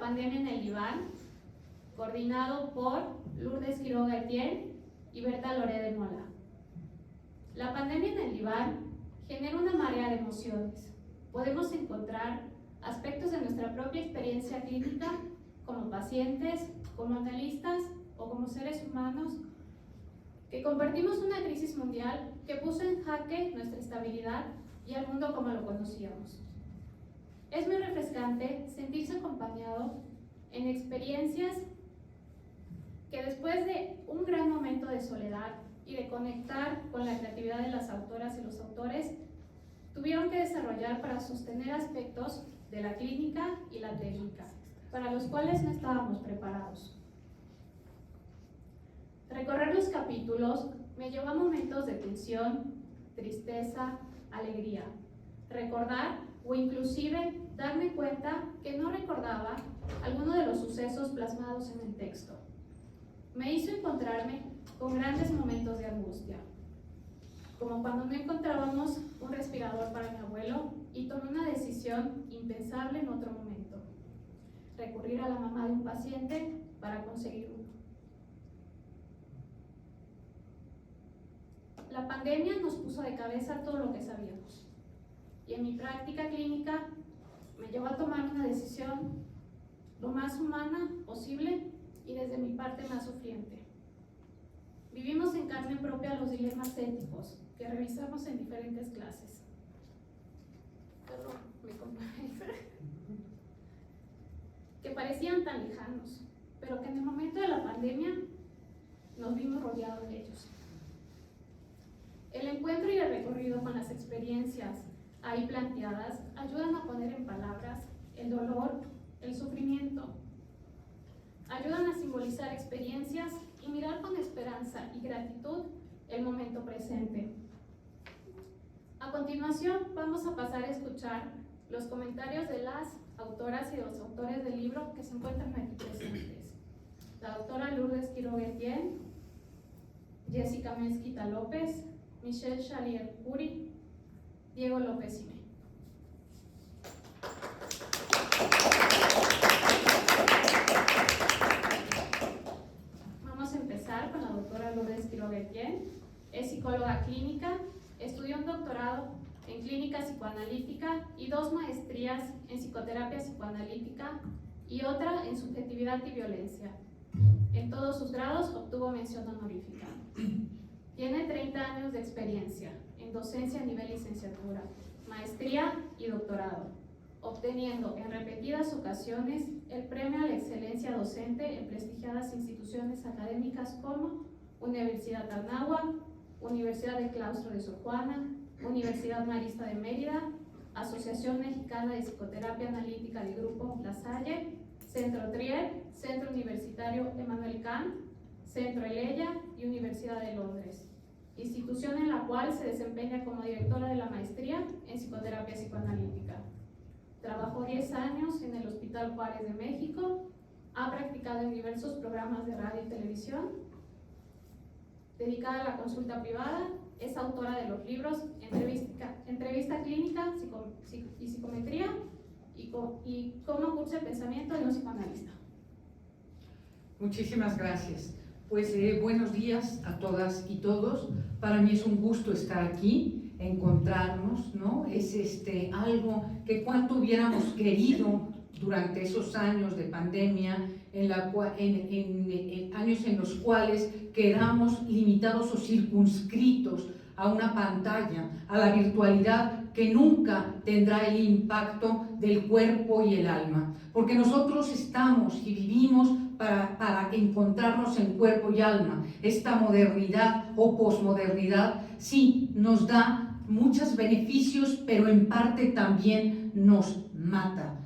pandemia en el diván, coordinado por Lourdes Quiroga Etienne y Berta Loré de Mola. La pandemia en el diván genera una marea de emociones. Podemos encontrar aspectos de nuestra propia experiencia clínica como pacientes, como analistas o como seres humanos que compartimos una crisis mundial que puso en jaque nuestra estabilidad y al mundo como lo conocíamos. Es muy refrescante sentirse acompañado en experiencias que después de un gran momento de soledad y de conectar con la creatividad de las autoras y los autores, tuvieron que desarrollar para sostener aspectos de la clínica y la técnica, para los cuales no estábamos preparados. Recorrer los capítulos me llevó a momentos de tensión, tristeza, alegría, recordar o inclusive darme cuenta que no recordaba alguno de los sucesos plasmados en el texto. Me hizo encontrarme con grandes momentos de angustia, como cuando no encontrábamos un respirador para mi abuelo y tomé una decisión impensable en otro momento: recurrir a la mamá de un paciente para conseguir uno. La pandemia nos puso de cabeza todo lo que sabíamos, y en mi práctica clínica me llevó a tomar una decisión lo más humana posible y desde mi parte más sufriente. Vivimos en carne propia los dilemas éticos que revisamos en diferentes clases. Perdón, me compadezco. Que parecían tan lejanos, pero que en el momento de la pandemia nos vimos rodeados de ellos. El encuentro y el recorrido con las experiencias ahí planteadas ayudan a poner en palabras el dolor, el sufrimiento. Ayudan a simbolizar experiencias y mirar con esperanza y gratitud el momento presente. A continuación, vamos a pasar a escuchar los comentarios de las autoras y de los autores del libro que se encuentran aquí presentes. La doctora Lourdes Quiroga Etienne, Jessica Mezquita López, Michelle Chalier Puri, Diego López Ime. Vamos a empezar con la doctora Lourdes Quiroga Etienne. Es psicóloga clínica, estudió un doctorado en clínica psicoanalítica y 2 maestrías en psicoterapia psicoanalítica y otra en subjetividad y violencia. En todos sus grados obtuvo mención honorífica. Tiene 30 años de experiencia en docencia a nivel licenciatura, maestría y doctorado, obteniendo en repetidas ocasiones el premio a la excelencia docente en prestigiadas instituciones académicas como Universidad Anáhuac, Universidad del Claustro de Sor Juana, Universidad Marista de Mérida, Asociación Mexicana de Psicoterapia Analítica del Grupo La Salle, Centro Trier, Centro Universitario Emmanuel Kant, Centro Eleya y Universidad de Londres, institución en la cual se desempeña como directora de la maestría en psicoterapia psicoanalítica. Trabajó 10 años en el Hospital Juárez de México, ha practicado en diversos programas de radio y televisión, dedicada a la consulta privada, es autora de los libros Entrevista Clínica y Psicometría y Cómo cursa el pensamiento de un psicoanalista. Muchísimas gracias. Pues buenos días a todas y todos. Para mí es un gusto estar aquí, encontrarnos, ¿no? Es algo que cuánto hubiéramos querido durante esos años de pandemia, años en los cuales quedamos limitados o circunscritos a una pantalla, a la virtualidad que nunca tendrá el impacto del cuerpo y el alma, porque nosotros estamos y vivimos para encontrarnos en cuerpo y alma. Esta modernidad o posmodernidad sí nos da muchos beneficios, pero en parte también nos mata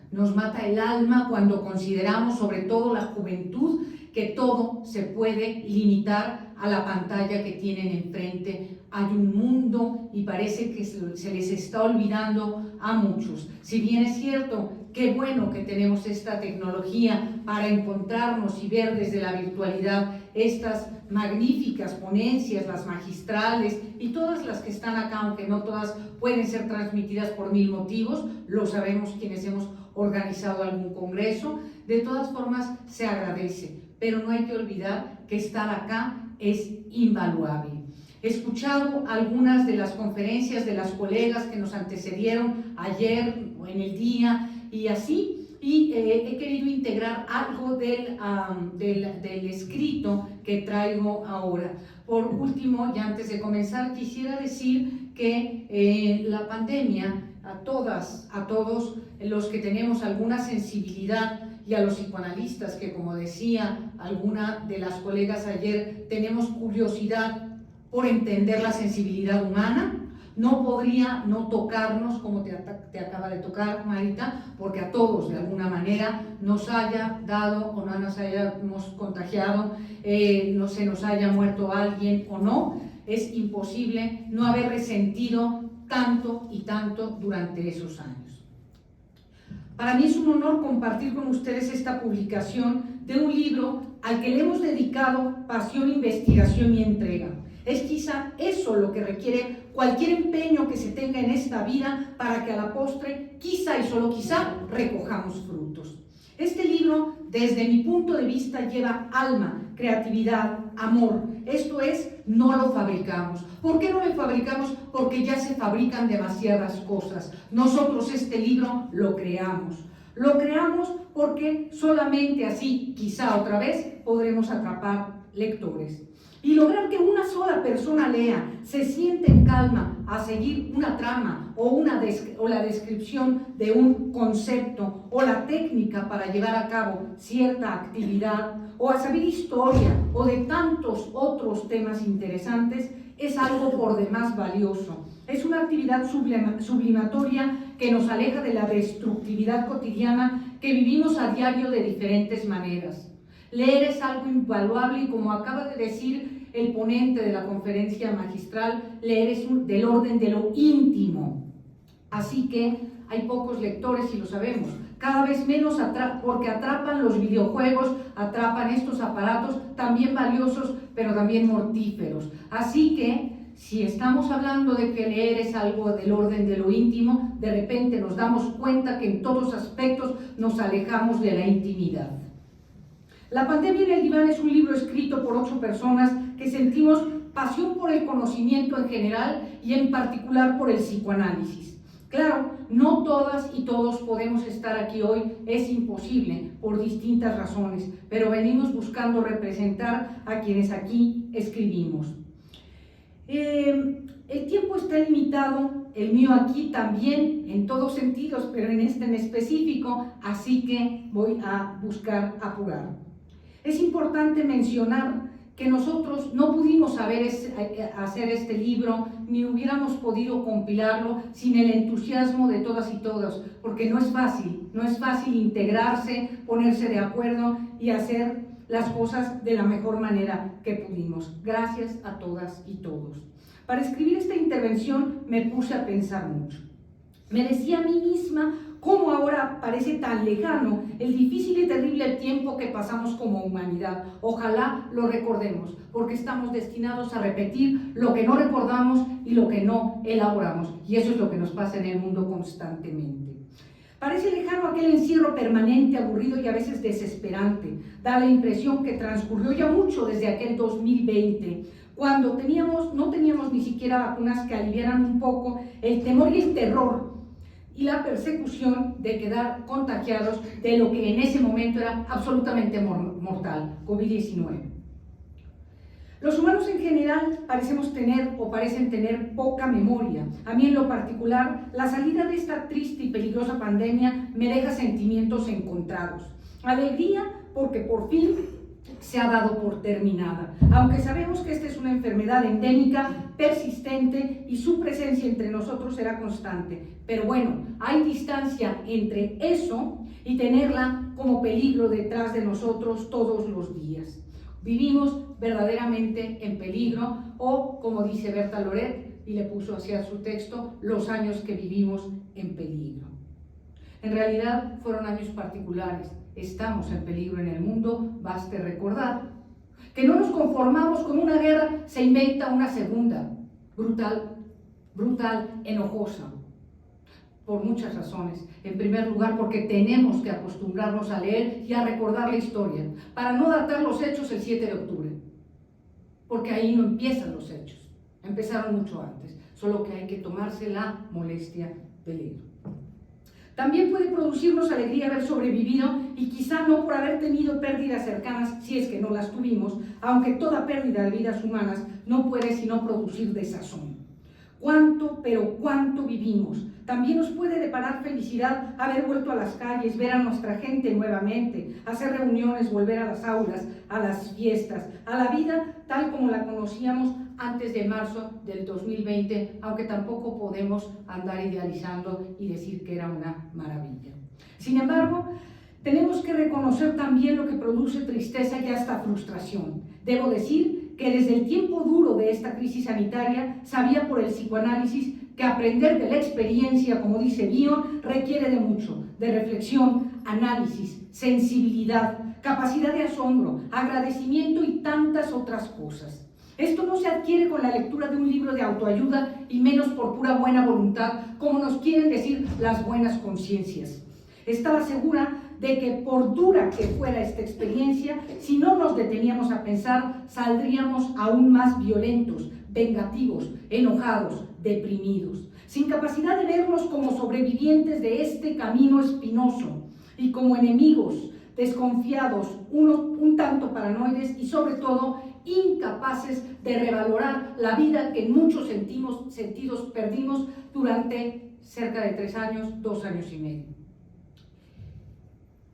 el alma cuando consideramos, sobre todo la juventud, que todo se puede limitar a la pantalla que tienen enfrente. Hay un mundo y parece que se les está olvidando a muchos. Si bien es cierto, qué bueno que tenemos esta tecnología para encontrarnos y ver desde la virtualidad estas magníficas ponencias, las magistrales y todas las que están acá, aunque no todas pueden ser transmitidas por 1000 motivos, lo sabemos quienes hemos organizado algún congreso. De todas formas, se agradece, pero no hay que olvidar que estar acá es invaluable. He escuchado algunas de las conferencias de las colegas que nos antecedieron ayer o en el día y así, y he querido integrar algo del escrito que traigo ahora. Por último, y antes de comenzar, quisiera decir que la pandemia, a todos los que tenemos alguna sensibilidad y a los psicoanalistas que, como decía alguna de las colegas ayer, tenemos curiosidad por entender la sensibilidad humana, no podría no tocarnos como te acaba de tocar, Marita, porque a todos de alguna manera nos haya dado o no nos hayamos contagiado, no se nos haya muerto alguien o no, es imposible no haber resentido tanto y tanto durante esos años. Para mí es un honor compartir con ustedes esta publicación de un libro al que le hemos dedicado pasión, investigación y entrega. Es quizá eso lo que requiere cualquier empeño que se tenga en esta vida para que a la postre, quizá y solo quizá, recojamos frutos. Este libro, desde mi punto de vista, lleva alma, creatividad, amor. Esto es, no lo fabricamos. ¿Por qué no lo fabricamos? Porque ya se fabrican demasiadas cosas. Nosotros este libro lo creamos. Lo creamos porque solamente así, quizá otra vez, podremos atrapar lectores. Y lograr que una sola persona lea, se siente en calma a seguir una trama o la descripción de un concepto o la técnica para llevar a cabo cierta actividad o a saber historia o de tantos otros temas interesantes es algo por demás valioso. Es una actividad sublimatoria que nos aleja de la destructividad cotidiana que vivimos a diario de diferentes maneras. Leer es algo invaluable y, como acaba de decir el ponente de la conferencia magistral, leer es del orden de lo íntimo. Así que hay pocos lectores y lo sabemos, cada vez menos porque atrapan los videojuegos, atrapan estos aparatos también valiosos pero también mortíferos. Así que si estamos hablando de que leer es algo del orden de lo íntimo, de repente nos damos cuenta que en todos aspectos nos alejamos de la intimidad. La pandemia en el diván es un libro escrito por 8 personas que sentimos pasión por el conocimiento en general y en particular por el psicoanálisis. Claro, no todas y todos podemos estar aquí hoy, es imposible por distintas razones, pero venimos buscando representar a quienes aquí escribimos. El tiempo está limitado, el mío aquí también, en todos sentidos, pero en este en específico, así que voy a buscar apurar. Es importante mencionar que nosotros no pudimos hacer este libro, ni hubiéramos podido compilarlo sin el entusiasmo de todas y todos, porque no es fácil integrarse, ponerse de acuerdo y hacer las cosas de la mejor manera que pudimos. Gracias a todas y todos. Para escribir esta intervención me puse a pensar mucho. Me decía a mí misma cómo ahora parece tan lejano el difícil y terrible tiempo que pasamos como humanidad. Ojalá lo recordemos, porque estamos destinados a repetir lo que no recordamos y lo que no elaboramos. Y eso es lo que nos pasa en el mundo constantemente. Parece lejano aquel encierro permanente, aburrido y a veces desesperante. Da la impresión que transcurrió ya mucho desde aquel 2020, cuando no teníamos ni siquiera vacunas que aliviaran un poco el temor y el terror y la persecución de quedar contagiados de lo que en ese momento era absolutamente mortal, COVID-19. Los humanos en general parecen tener poca memoria. A mí en lo particular, la salida de esta triste y peligrosa pandemia me deja sentimientos encontrados. Alegría porque por fin se ha dado por terminada, aunque sabemos que esta es una enfermedad endémica, persistente y su presencia entre nosotros será constante. Pero bueno, hay distancia entre eso y tenerla como peligro detrás de nosotros todos los días. Vivimos verdaderamente en peligro, o como dice Berta Loret, y le puso hacia su texto, los años que vivimos en peligro. En realidad fueron años particulares. Estamos en peligro en el mundo, baste recordar que no nos conformamos con una guerra, se inventa una segunda, brutal, enojosa. por muchas razones. En primer lugar, porque tenemos que acostumbrarnos a leer y a recordar la historia, para no datar los hechos el 7 de octubre, porque ahí no empiezan los hechos, empezaron mucho antes, solo que hay que tomarse la molestia de leer. También puede producirnos alegría haber sobrevivido y quizá no por haber tenido pérdidas cercanas, si es que no las tuvimos, aunque toda pérdida de vidas humanas no puede sino producir desazón. ¿Cuánto, pero cuánto vivimos? También nos puede deparar felicidad haber vuelto a las calles, ver a nuestra gente nuevamente, hacer reuniones, volver a las aulas, a las fiestas, a la vida tal como la conocíamos antes de marzo del 2020, aunque tampoco podemos andar idealizando y decir que era una maravilla. Sin embargo, tenemos que reconocer también lo que produce tristeza y hasta frustración. Debo decir que desde el tiempo duro de esta crisis sanitaria sabía por el psicoanálisis que aprender de la experiencia, como dice Bion, requiere de mucho, de reflexión, análisis, sensibilidad, capacidad de asombro, agradecimiento y tantas otras cosas. Esto no se adquiere con la lectura de un libro de autoayuda y menos por pura buena voluntad, como nos quieren decir las buenas conciencias. Estaba segura de que por dura que fuera esta experiencia, si no nos deteníamos a pensar, saldríamos aún más violentos, vengativos, enojados, deprimidos, sin capacidad de vernos como sobrevivientes de este camino espinoso y como enemigos, desconfiados, un tanto paranoides y sobre todo incapaces de revalorar la vida que en muchos sentidos perdimos durante cerca de 3 años, 2 años y medio.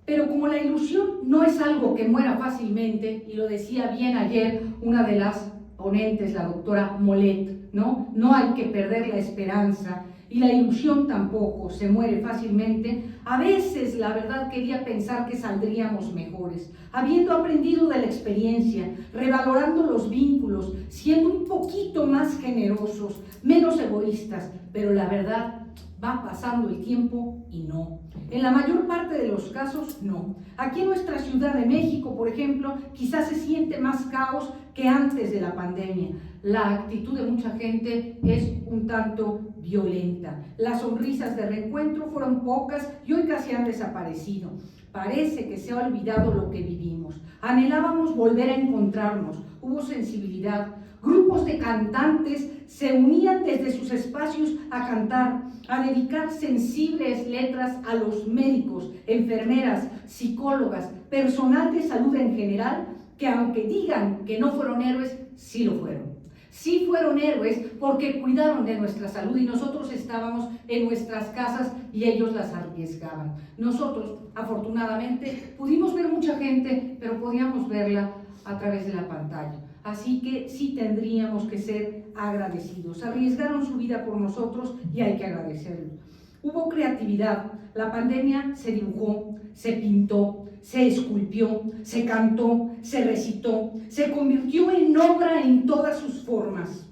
Pero como la ilusión no es algo que muera fácilmente, y lo decía bien ayer una de las ponentes, la doctora Molet, no hay que perder la esperanza, y la ilusión tampoco se muere fácilmente. A veces, la verdad, quería pensar que saldríamos mejores, habiendo aprendido de la experiencia, revalorando los vínculos, siendo un poquito más generosos, menos egoístas, pero la verdad, va pasando el tiempo y no. En la mayor parte de los casos, no. Aquí en nuestra Ciudad de México, por ejemplo, quizás se siente más caos que antes de la pandemia. La actitud de mucha gente es un tanto violenta. Las sonrisas de reencuentro fueron pocas y hoy casi han desaparecido. Parece que se ha olvidado lo que vivimos. Anhelábamos volver a encontrarnos. Hubo sensibilidad. Grupos de cantantes se unían desde sus espacios a cantar, a dedicar sensibles letras a los médicos, enfermeras, psicólogas, personal de salud en general, que aunque digan que no fueron héroes, sí lo fueron. Sí fueron héroes porque cuidaron de nuestra salud y nosotros estábamos en nuestras casas y ellos las arriesgaban. Nosotros, afortunadamente, pudimos ver mucha gente, pero podíamos verla a través de la pantalla. Así que sí tendríamos que ser agradecidos. Arriesgaron su vida por nosotros y hay que agradecerlo. Hubo creatividad. La pandemia se dibujó, se pintó, se esculpió, se cantó, se recitó, se convirtió en obra en todas sus formas.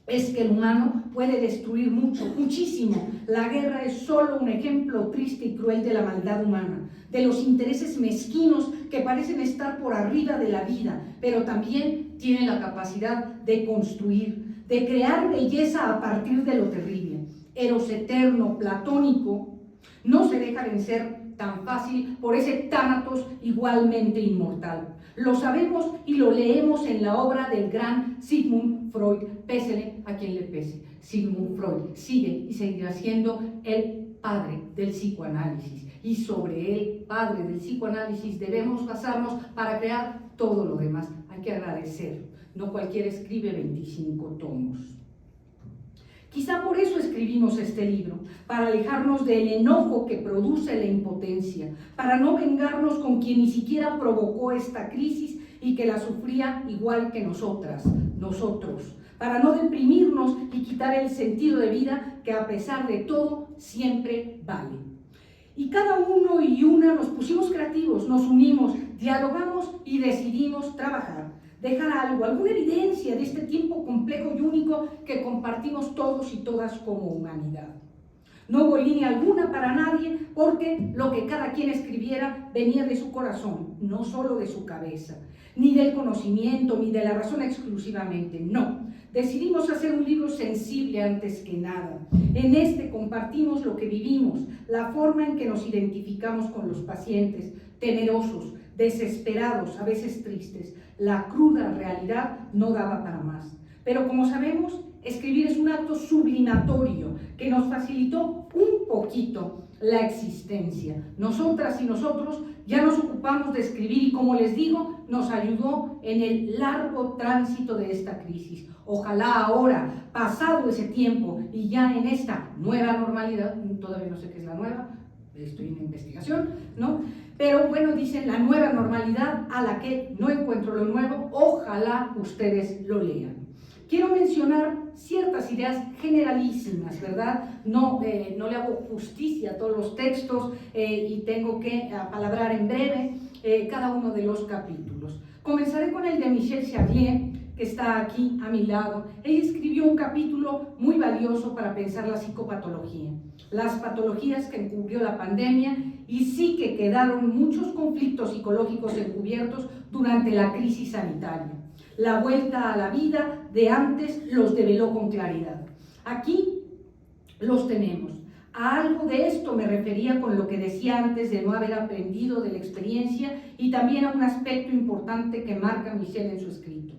Es que el humano puede destruir mucho, muchísimo. La guerra es solo un ejemplo triste y cruel de la maldad humana, de los intereses mezquinos que parecen estar por arriba de la vida, pero también tienen la capacidad de construir, de crear belleza a partir de lo terrible. Eros eterno, platónico, no se deja vencer tan fácil por ese tánatos igualmente inmortal. Lo sabemos y lo leemos en la obra del gran Sigmund Freud, pésele a quien le pese. Sigmund Freud sigue y seguirá siendo el padre del psicoanálisis, y sobre el padre del psicoanálisis debemos basarnos para crear todo lo demás. Hay que agradecer, no cualquiera escribe 25 tomos. Quizá por eso escribimos este libro, para alejarnos del enojo que produce la impotencia, para no vengarnos con quien ni siquiera provocó esta crisis y que la sufría igual que nosotros, para no deprimirnos y quitar el sentido de vida que a pesar de todo siempre vale. Y cada uno y una nos pusimos creativos, nos unimos, dialogamos y decidimos trabajar. Dejar algo, alguna evidencia de este tiempo complejo y único que compartimos todos y todas como humanidad. No hubo línea alguna para nadie porque lo que cada quien escribiera venía de su corazón, no solo de su cabeza, ni del conocimiento, ni de la razón exclusivamente, no. Decidimos hacer un libro sensible antes que nada. En este compartimos lo que vivimos, la forma en que nos identificamos con los pacientes, temerosos, desesperados, a veces tristes. La cruda realidad no daba para más. Pero como sabemos, escribir es un acto sublimatorio que nos facilitó un poquito la existencia. Nosotras y nosotros ya nos ocupamos de escribir y, como les digo, nos ayudó en el largo tránsito de esta crisis. Ojalá ahora, pasado ese tiempo y ya en esta nueva normalidad, todavía no sé qué es la nueva, estoy en investigación, ¿no? Pero bueno, dicen la nueva normalidad a la que no encuentro lo nuevo, ojalá ustedes lo lean. Quiero mencionar ciertas ideas generalísimas, ¿verdad? No le hago justicia a todos los textos y tengo que apalabrar en breve cada uno de los capítulos. Comenzaré con el de Michelle Charlier, que está aquí a mi lado. Ella escribió un capítulo muy valioso para pensar la psicopatología, las patologías que encubrió la pandemia, y sí que quedaron muchos conflictos psicológicos encubiertos durante la crisis sanitaria. La vuelta a la vida de antes los develó con claridad. Aquí los tenemos. A algo de esto me refería con lo que decía antes de no haber aprendido de la experiencia, y también a un aspecto importante que marca Michelle en su escrito.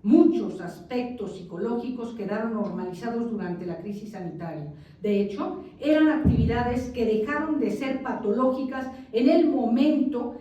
Muchos aspectos psicológicos quedaron normalizados durante la crisis sanitaria. De hecho, eran actividades que dejaron de ser patológicas en el momento,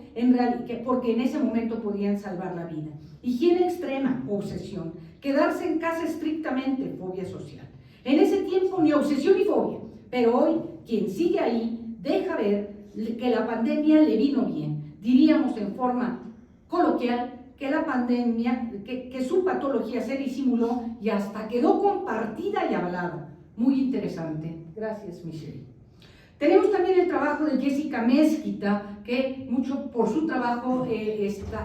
porque en ese momento podían salvar la vida. Higiene extrema, obsesión. Quedarse en casa estrictamente, fobia social. En ese tiempo ni obsesión ni fobia, pero hoy quien sigue ahí deja ver que la pandemia le vino bien. Diríamos en forma coloquial que la pandemia, que su patología se disimuló y hasta quedó compartida y avalada. Muy interesante. Gracias, Michelle. Tenemos también el trabajo de Jessica Mezquita, que mucho por su trabajo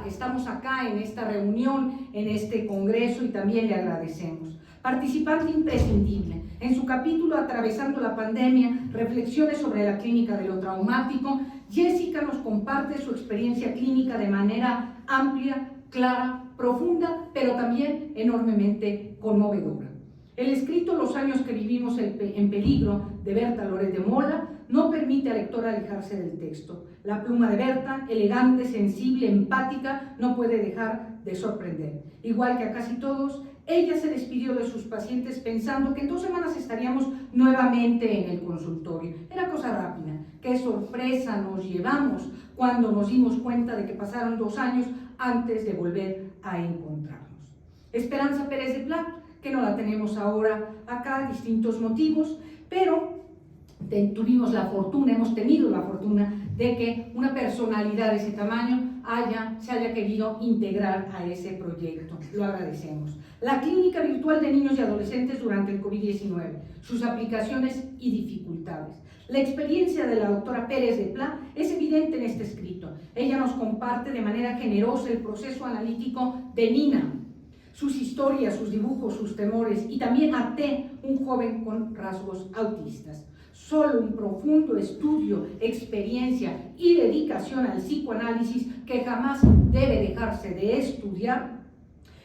estamos acá en esta reunión, en este congreso, y también le agradecemos. Participante imprescindible. En su capítulo Atravesando la pandemia, reflexiones sobre la clínica de lo traumático, Jessica nos comparte su experiencia clínica de manera amplia, clara, profunda, pero también enormemente conmovedora. El escrito Los años que vivimos en peligro, de Berta Loret de Mola, no permite al lector alejarse del texto. La pluma de Berta, elegante, sensible, empática, no puede dejar de sorprender. Igual que a casi todos, ella se despidió de sus pacientes pensando que en 2 semanas estaríamos nuevamente en el consultorio. Era cosa rápida. Qué sorpresa nos llevamos cuando nos dimos cuenta de que pasaron 2 años antes de volver a encontrarnos. Esperanza Pérez de Pla, que no la tenemos ahora acá, distintos motivos, pero hemos tenido la fortuna de que una personalidad de ese tamaño se haya querido integrar a ese proyecto. Lo agradecemos. La clínica virtual de niños y adolescentes durante el COVID-19, sus aplicaciones y dificultades. La experiencia de la doctora Pérez de Pla es evidente en este escrito. Ella nos comparte de manera generosa el proceso analítico de Nina, sus historias, sus dibujos, sus temores, y también a T, un joven con rasgos autistas. Solo un profundo estudio, experiencia y dedicación al psicoanálisis, que jamás debe dejarse de estudiar,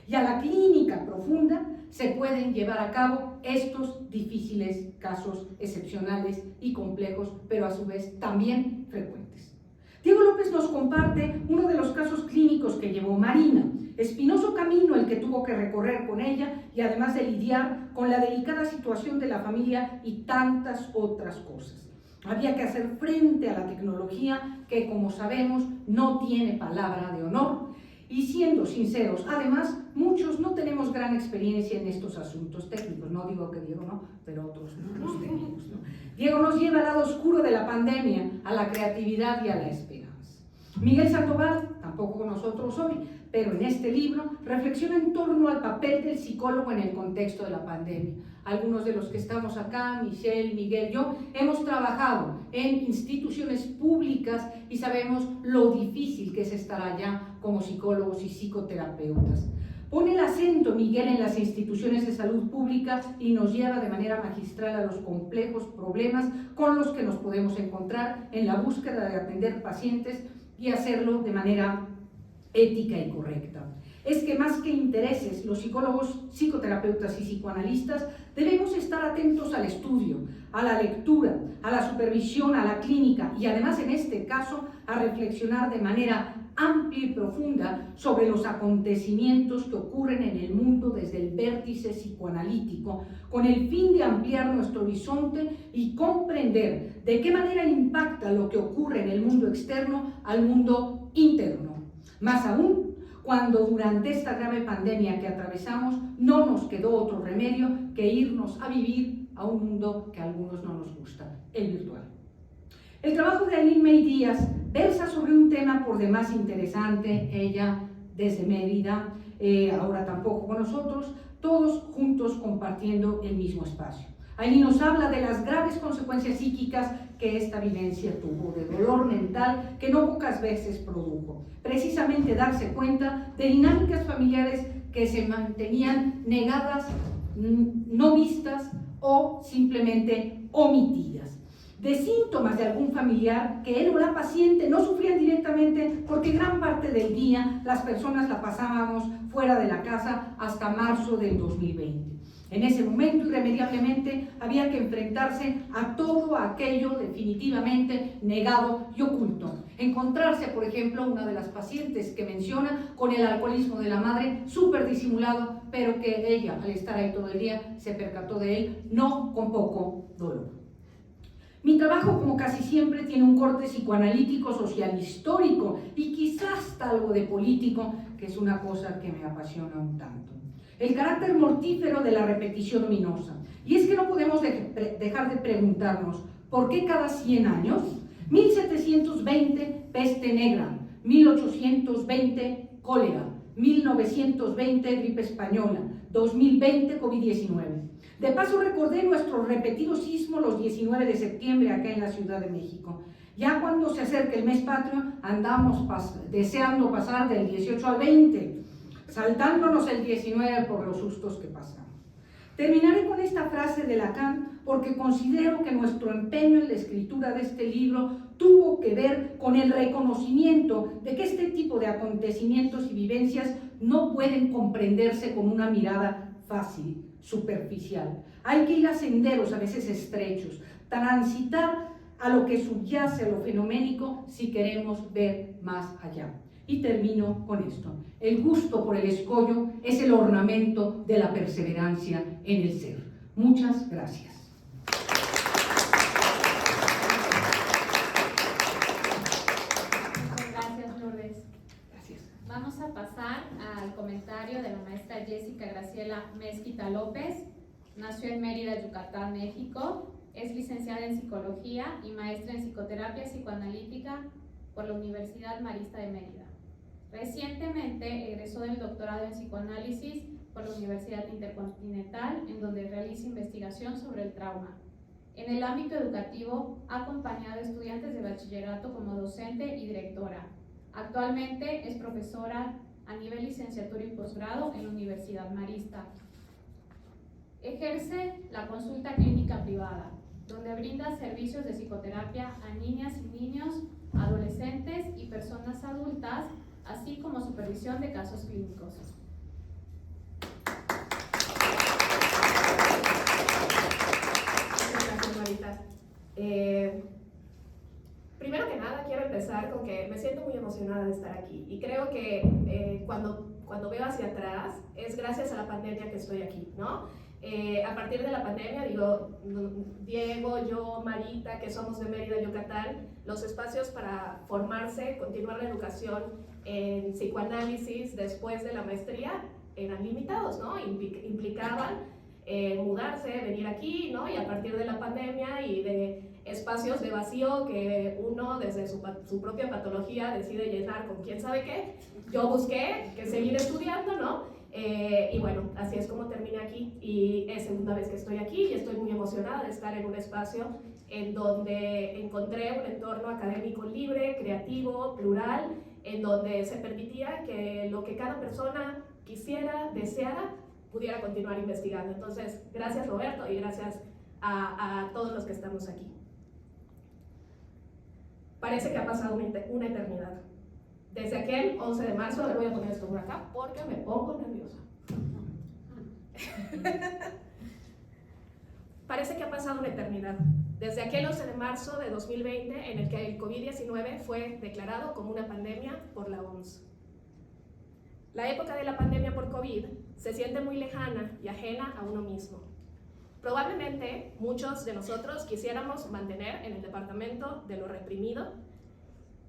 y a la clínica profunda, se pueden llevar a cabo estos difíciles casos excepcionales y complejos, pero a su vez también frecuentes. Diego López nos comparte uno de los casos clínicos que llevó Marina, espinoso camino el que tuvo que recorrer con ella, y además de lidiar con la delicada situación de la familia y tantas otras cosas. Había que hacer frente a la tecnología que, como sabemos, no tiene palabra de honor. Y siendo sinceros, además, muchos no tenemos gran experiencia en estos asuntos técnicos. No digo que Diego no, pero otros no los tenemos, ¿no? Diego nos lleva al lado oscuro de la pandemia, a la creatividad y a la esperanza. Miguel Sandoval, tampoco con nosotros hoy, pero en este libro reflexiona en torno al papel del psicólogo en el contexto de la pandemia. Algunos de los que estamos acá, Michelle, Miguel, yo, hemos trabajado en instituciones públicas y sabemos lo difícil que es estar allá como psicólogos y psicoterapeutas. Pone el acento Miguel en las instituciones de salud pública y nos lleva de manera magistral a los complejos problemas con los que nos podemos encontrar en la búsqueda de atender pacientes y hacerlo de manera ética y correcta. es que más que intereses, los psicólogos, psicoterapeutas y psicoanalistas debemos estar atentos al estudio, a la lectura, a la supervisión, a la clínica y además en este caso a reflexionar de manera amplia y profunda sobre los acontecimientos que ocurren en el mundo desde el vértice psicoanalítico, con el fin de ampliar nuestro horizonte y comprender de qué manera impacta lo que ocurre en el mundo externo al mundo interno. Más aún, cuando durante esta grave pandemia que atravesamos no nos quedó otro remedio que irnos a vivir a un mundo que a algunos no nos gusta, el virtual. El trabajo de Aline May Díaz versa sobre un tema por demás interesante, ella desde Mérida, ahora tampoco con nosotros, todos juntos compartiendo el mismo espacio. Aline nos habla de las graves consecuencias psíquicas que esta vivencia tuvo, de dolor mental que no pocas veces produjo. Precisamente darse cuenta de dinámicas familiares que se mantenían negadas, no vistas o simplemente omitidas. De síntomas de algún familiar que él o la paciente no sufrían directamente porque gran parte del día las personas la pasábamos fuera de la casa hasta marzo del 2020. En ese momento, irremediablemente, había que enfrentarse a todo aquello definitivamente negado y oculto. Encontrarse, por ejemplo, una de las pacientes que menciona con el alcoholismo de la madre, súper disimulado, pero que ella, al estar ahí todo el día, se percató de él, no con poco dolor. Mi trabajo, como casi siempre, tiene un corte psicoanalítico, social, histórico y quizás hasta algo de político, que es una cosa que me apasiona un tanto. El carácter mortífero de la repetición ominosa. Y es que no podemos dejar de preguntarnos, ¿por qué cada 100 años? 1720, peste negra, 1820, cólera, 1920, gripe española, 2020, COVID-19. De paso recordé nuestro repetido sismo los 19 de septiembre acá en la Ciudad de México. Ya cuando se acerca el mes patrio, andamos deseando pasar del 18 al 20, saltándonos el 19 por los sustos que pasamos. Terminaré con esta frase de Lacan porque considero que nuestro empeño en la escritura de este libro tuvo que ver con el reconocimiento de que este tipo de acontecimientos y vivencias no pueden comprenderse con una mirada fácil, superficial. Hay que ir a senderos a veces estrechos, transitar a lo que subyace a lo fenoménico si queremos ver más allá. Y termino con esto. El gusto por el escollo es el ornamento de la perseverancia en el ser. Muchas gracias. Muchas gracias, Lourdes. Gracias. Vamos a pasar al comentario de la maestra Jessica Graciela Mezquita López. Nació en Mérida, Yucatán, México. Es licenciada en Psicología y maestra en Psicoterapia Psicoanalítica por la Universidad Marista de Mérida. Recientemente egresó del doctorado en Psicoanálisis por la Universidad Intercontinental, en donde realiza investigación sobre el trauma. En el ámbito educativo ha acompañado a estudiantes de bachillerato como docente y directora. Actualmente es profesora a nivel licenciatura y posgrado en la Universidad Marista. Ejerce la consulta clínica privada, donde brinda servicios de psicoterapia a niñas y niños, adolescentes y personas adultas, así como supervisión de casos clínicos. Muchas gracias, Marita. Primero que nada, quiero empezar con que me siento muy emocionada de estar aquí y creo que cuando veo hacia atrás es gracias a la pandemia que estoy aquí, ¿no? A partir de la pandemia, digo, Diego, yo, Marita, que somos de Mérida, Yucatán, los espacios para formarse, continuar la educación en psicoanálisis después de la maestría eran limitados, ¿no? Implicaban mudarse, venir aquí, ¿no? Y a partir de la pandemia y de espacios de vacío que uno desde su propia patología decide llenar con quién sabe qué, yo busqué que seguir estudiando, ¿no? Y bueno, así es como terminé aquí y es segunda vez que estoy aquí y estoy muy emocionada de estar en un espacio en donde encontré un entorno académico libre, creativo, plural, en donde se permitía que lo que cada persona quisiera, deseara, pudiera continuar investigando. Entonces, gracias Roberto y gracias a todos los que estamos aquí. Parece que ha pasado una eternidad. Desde aquel 11 de marzo, a ver, voy a poner esto por acá porque me pongo nerviosa. Parece que ha pasado una eternidad. Desde aquel 11 de marzo de 2020, en el que el COVID-19 fue declarado como una pandemia por la OMS. La época de la pandemia por COVID se siente muy lejana y ajena a uno mismo. Probablemente muchos de nosotros quisiéramos mantener en el departamento de lo reprimido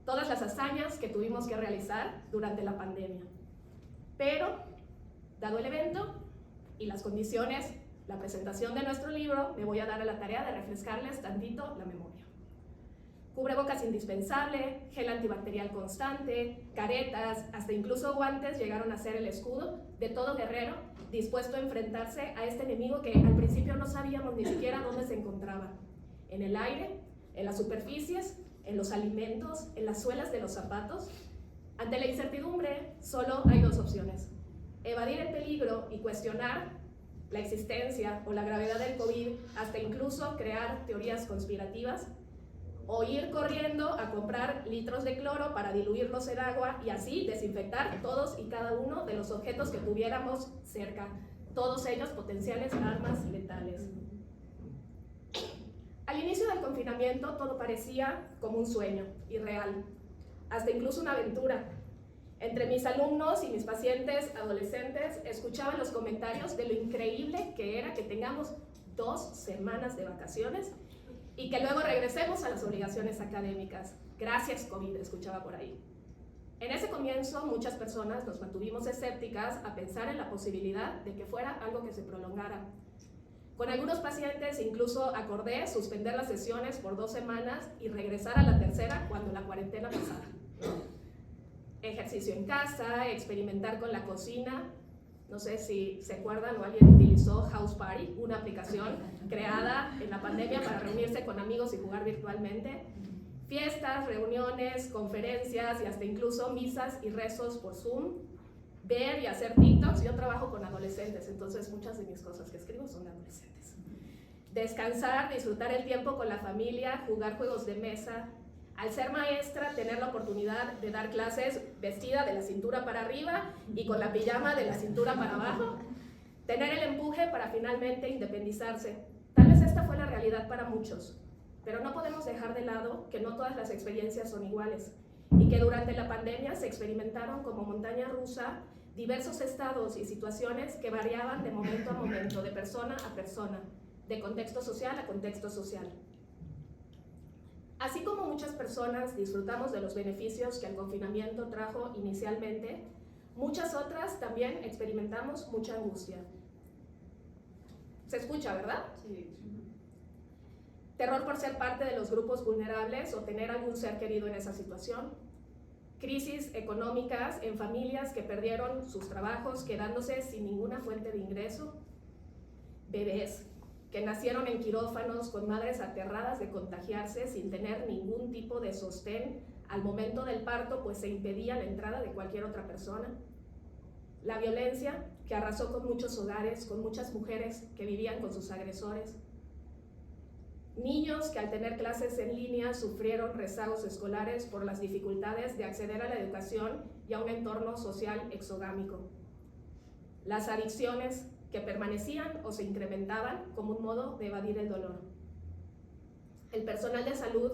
todas las hazañas que tuvimos que realizar durante la pandemia. Pero, dado el evento y las condiciones, la presentación de nuestro libro, me voy a dar a la tarea de refrescarles tantito la memoria. Cubrebocas indispensable, gel antibacterial constante, caretas, hasta incluso guantes llegaron a ser el escudo de todo guerrero dispuesto a enfrentarse a este enemigo que al principio no sabíamos ni siquiera dónde se encontraba. En el aire, en las superficies, en los alimentos, en las suelas de los zapatos. Ante la incertidumbre, solo hay dos opciones: evadir el peligro y cuestionar la existencia o la gravedad del COVID, hasta incluso crear teorías conspirativas, o ir corriendo a comprar litros de cloro para diluirlos en agua y así desinfectar todos y cada uno de los objetos que tuviéramos cerca, todos ellos potenciales armas letales. Al inicio del confinamiento todo parecía como un sueño irreal, hasta incluso una aventura. Entre mis alumnos y mis pacientes adolescentes escuchaba los comentarios de lo increíble que era que tengamos 2 semanas de vacaciones y que luego regresemos a las obligaciones académicas. Gracias, COVID, escuchaba por ahí. En ese comienzo, muchas personas nos mantuvimos escépticas a pensar en la posibilidad de que fuera algo que se prolongara. Con algunos pacientes incluso acordé suspender las sesiones por 2 semanas y regresar a la tercera cuando la cuarentena pasara. Ejercicio en casa, experimentar con la cocina. No sé si se acuerdan o alguien utilizó House Party, una aplicación creada en la pandemia para reunirse con amigos y jugar virtualmente. Fiestas, reuniones, conferencias y hasta incluso misas y rezos por Zoom. Ver y hacer TikToks. Yo trabajo con adolescentes, entonces muchas de mis cosas que escribo son de adolescentes. Descansar, disfrutar el tiempo con la familia, jugar juegos de mesa. Al ser maestra, tener la oportunidad de dar clases vestida de la cintura para arriba y con la pijama de la cintura para abajo. Tener el empuje para finalmente independizarse. Tal vez esta fue la realidad para muchos, pero no podemos dejar de lado que no todas las experiencias son iguales y que durante la pandemia se experimentaron como montaña rusa diversos estados y situaciones que variaban de momento a momento, de persona a persona, de contexto social a contexto social. Así como muchas personas disfrutamos de los beneficios que el confinamiento trajo inicialmente, muchas otras también experimentamos mucha angustia. ¿Se escucha, verdad? Sí. Terror por ser parte de los grupos vulnerables o tener algún ser querido en esa situación. Crisis económicas en familias que perdieron sus trabajos quedándose sin ninguna fuente de ingreso. Bebés que nacieron en quirófanos con madres aterradas de contagiarse sin tener ningún tipo de sostén al momento del parto, pues se impedía la entrada de cualquier otra persona. La violencia que arrasó con muchos hogares, con muchas mujeres que vivían con sus agresores. Niños que al tener clases en línea sufrieron rezagos escolares por las dificultades de acceder a la educación y a un entorno social exogámico. Las adicciones que permanecían o se incrementaban como un modo de evadir el dolor. El personal de salud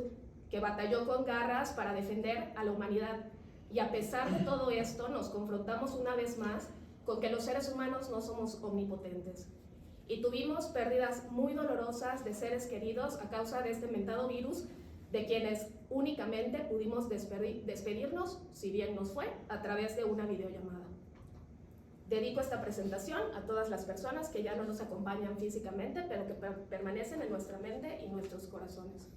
que batalló con garras para defender a la humanidad. Y a pesar de todo esto, nos confrontamos una vez más con que los seres humanos no somos omnipotentes. Y tuvimos pérdidas muy dolorosas de seres queridos a causa de este mentado virus, de quienes únicamente pudimos despedirnos, si bien nos fue, a través de una videollamada. Dedico esta presentación a todas las personas que ya no nos acompañan físicamente, pero que permanecen en nuestra mente y nuestros corazones.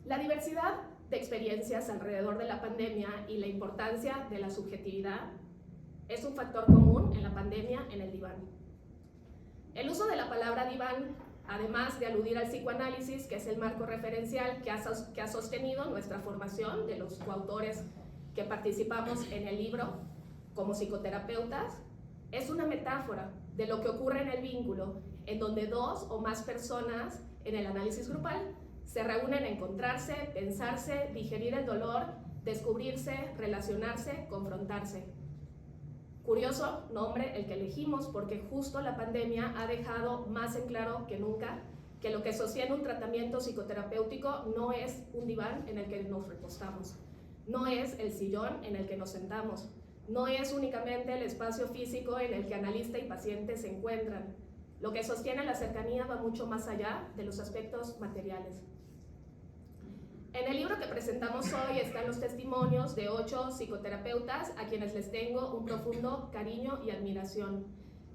La diversidad de experiencias alrededor de la pandemia y la importancia de la subjetividad es un factor común en la pandemia en el diván. El uso de la palabra diván, además de aludir al psicoanálisis, que es el marco referencial que ha sostenido nuestra formación de los coautores que participamos en el libro como psicoterapeutas, es una metáfora de lo que ocurre en el vínculo, en donde 2 o más personas en el análisis grupal se reúnen a encontrarse, pensarse, digerir el dolor descubrirse, relacionarse, confrontarse. Curioso nombre el que elegimos porque justo la pandemia ha dejado más en claro que nunca que lo que sostiene un tratamiento psicoterapéutico no es un diván en el que nos recostamos, no es el sillón en el que nos sentamos, no es únicamente el espacio físico en el que analista y paciente se encuentran. Lo que sostiene la cercanía va mucho más allá de los aspectos materiales. En el libro que presentamos hoy están los testimonios de 8 psicoterapeutas a quienes les tengo un profundo cariño y admiración,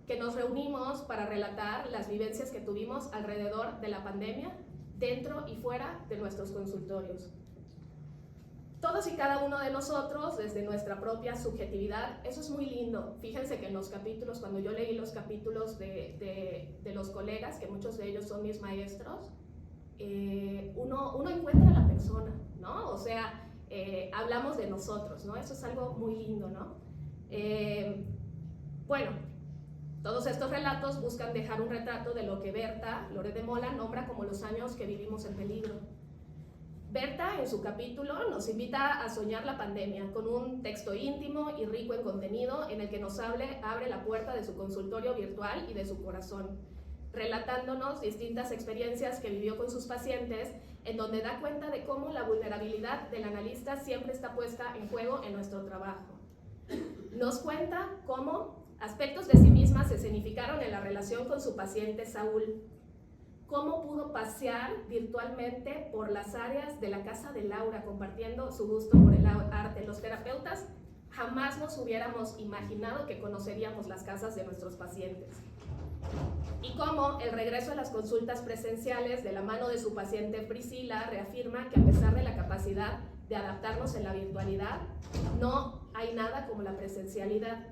que nos reunimos para relatar las vivencias que tuvimos alrededor de la pandemia, dentro y fuera de nuestros consultorios. Todos y cada uno de nosotros, desde nuestra propia subjetividad, eso es muy lindo. Fíjense que en los capítulos, cuando yo leí los capítulos de los colegas, que muchos de ellos son mis maestros, uno encuentra a la persona, ¿no? O sea, hablamos de nosotros, ¿no? Eso es algo muy lindo, ¿no? Bueno, todos estos relatos buscan dejar un retrato de lo que Berta Loret de Mola nombra como los años que vivimos en peligro. Berta, en su capítulo, nos invita a soñar la pandemia con un texto íntimo y rico en contenido en el que nos abre la puerta de su consultorio virtual y de su corazón, relatándonos distintas experiencias que vivió con sus pacientes, en donde da cuenta de cómo la vulnerabilidad del analista siempre está puesta en juego en nuestro trabajo. Nos cuenta cómo aspectos de sí misma se escenificaron en la relación con su paciente Saúl, cómo pudo pasear virtualmente por las áreas de la casa de Laura, compartiendo su gusto por el arte. Los terapeutas jamás nos hubiéramos imaginado que conoceríamos las casas de nuestros pacientes. Y cómo el regreso a las consultas presenciales de la mano de su paciente Priscila reafirma que a pesar de la capacidad de adaptarnos en la virtualidad, no hay nada como la presencialidad.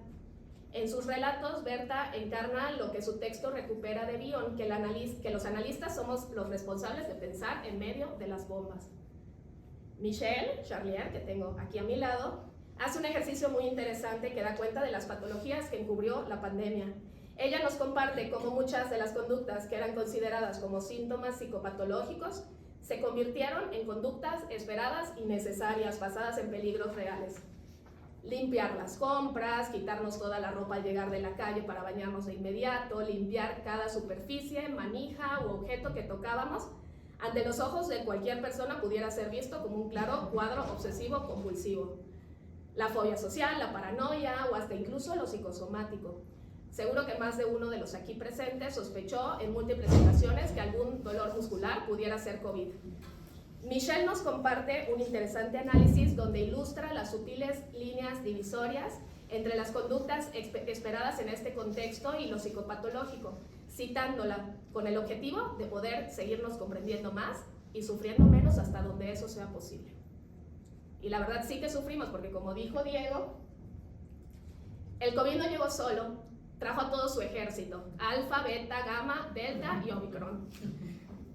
En sus relatos, Berta encarna lo que su texto recupera de Bion, que los analistas somos los responsables de pensar en medio de las bombas. Michelle Charlier, que tengo aquí a mi lado, hace un ejercicio muy interesante que da cuenta de las patologías que encubrió la pandemia. Ella nos comparte cómo muchas de las conductas que eran consideradas como síntomas psicopatológicos se convirtieron en conductas esperadas y necesarias, basadas en peligros reales. Limpiar las compras, quitarnos toda la ropa al llegar de la calle para bañarnos de inmediato, limpiar cada superficie, manija u objeto que tocábamos, ante los ojos de cualquier persona pudiera ser visto como un claro cuadro obsesivo-compulsivo. La fobia social, la paranoia o hasta incluso lo psicosomático. Seguro que más de uno de los aquí presentes sospechó en múltiples ocasiones que algún dolor muscular pudiera ser COVID. Michelle nos comparte un interesante análisis donde ilustra las sutiles líneas divisorias entre las conductas esperadas en este contexto y lo psicopatológico, citándola con el objetivo de poder seguirnos comprendiendo más y sufriendo menos hasta donde eso sea posible. Y la verdad sí que sufrimos porque, como dijo Diego, el COVID no llegó solo, trajo a todo su ejército, alfa, beta, gamma, delta y omicron.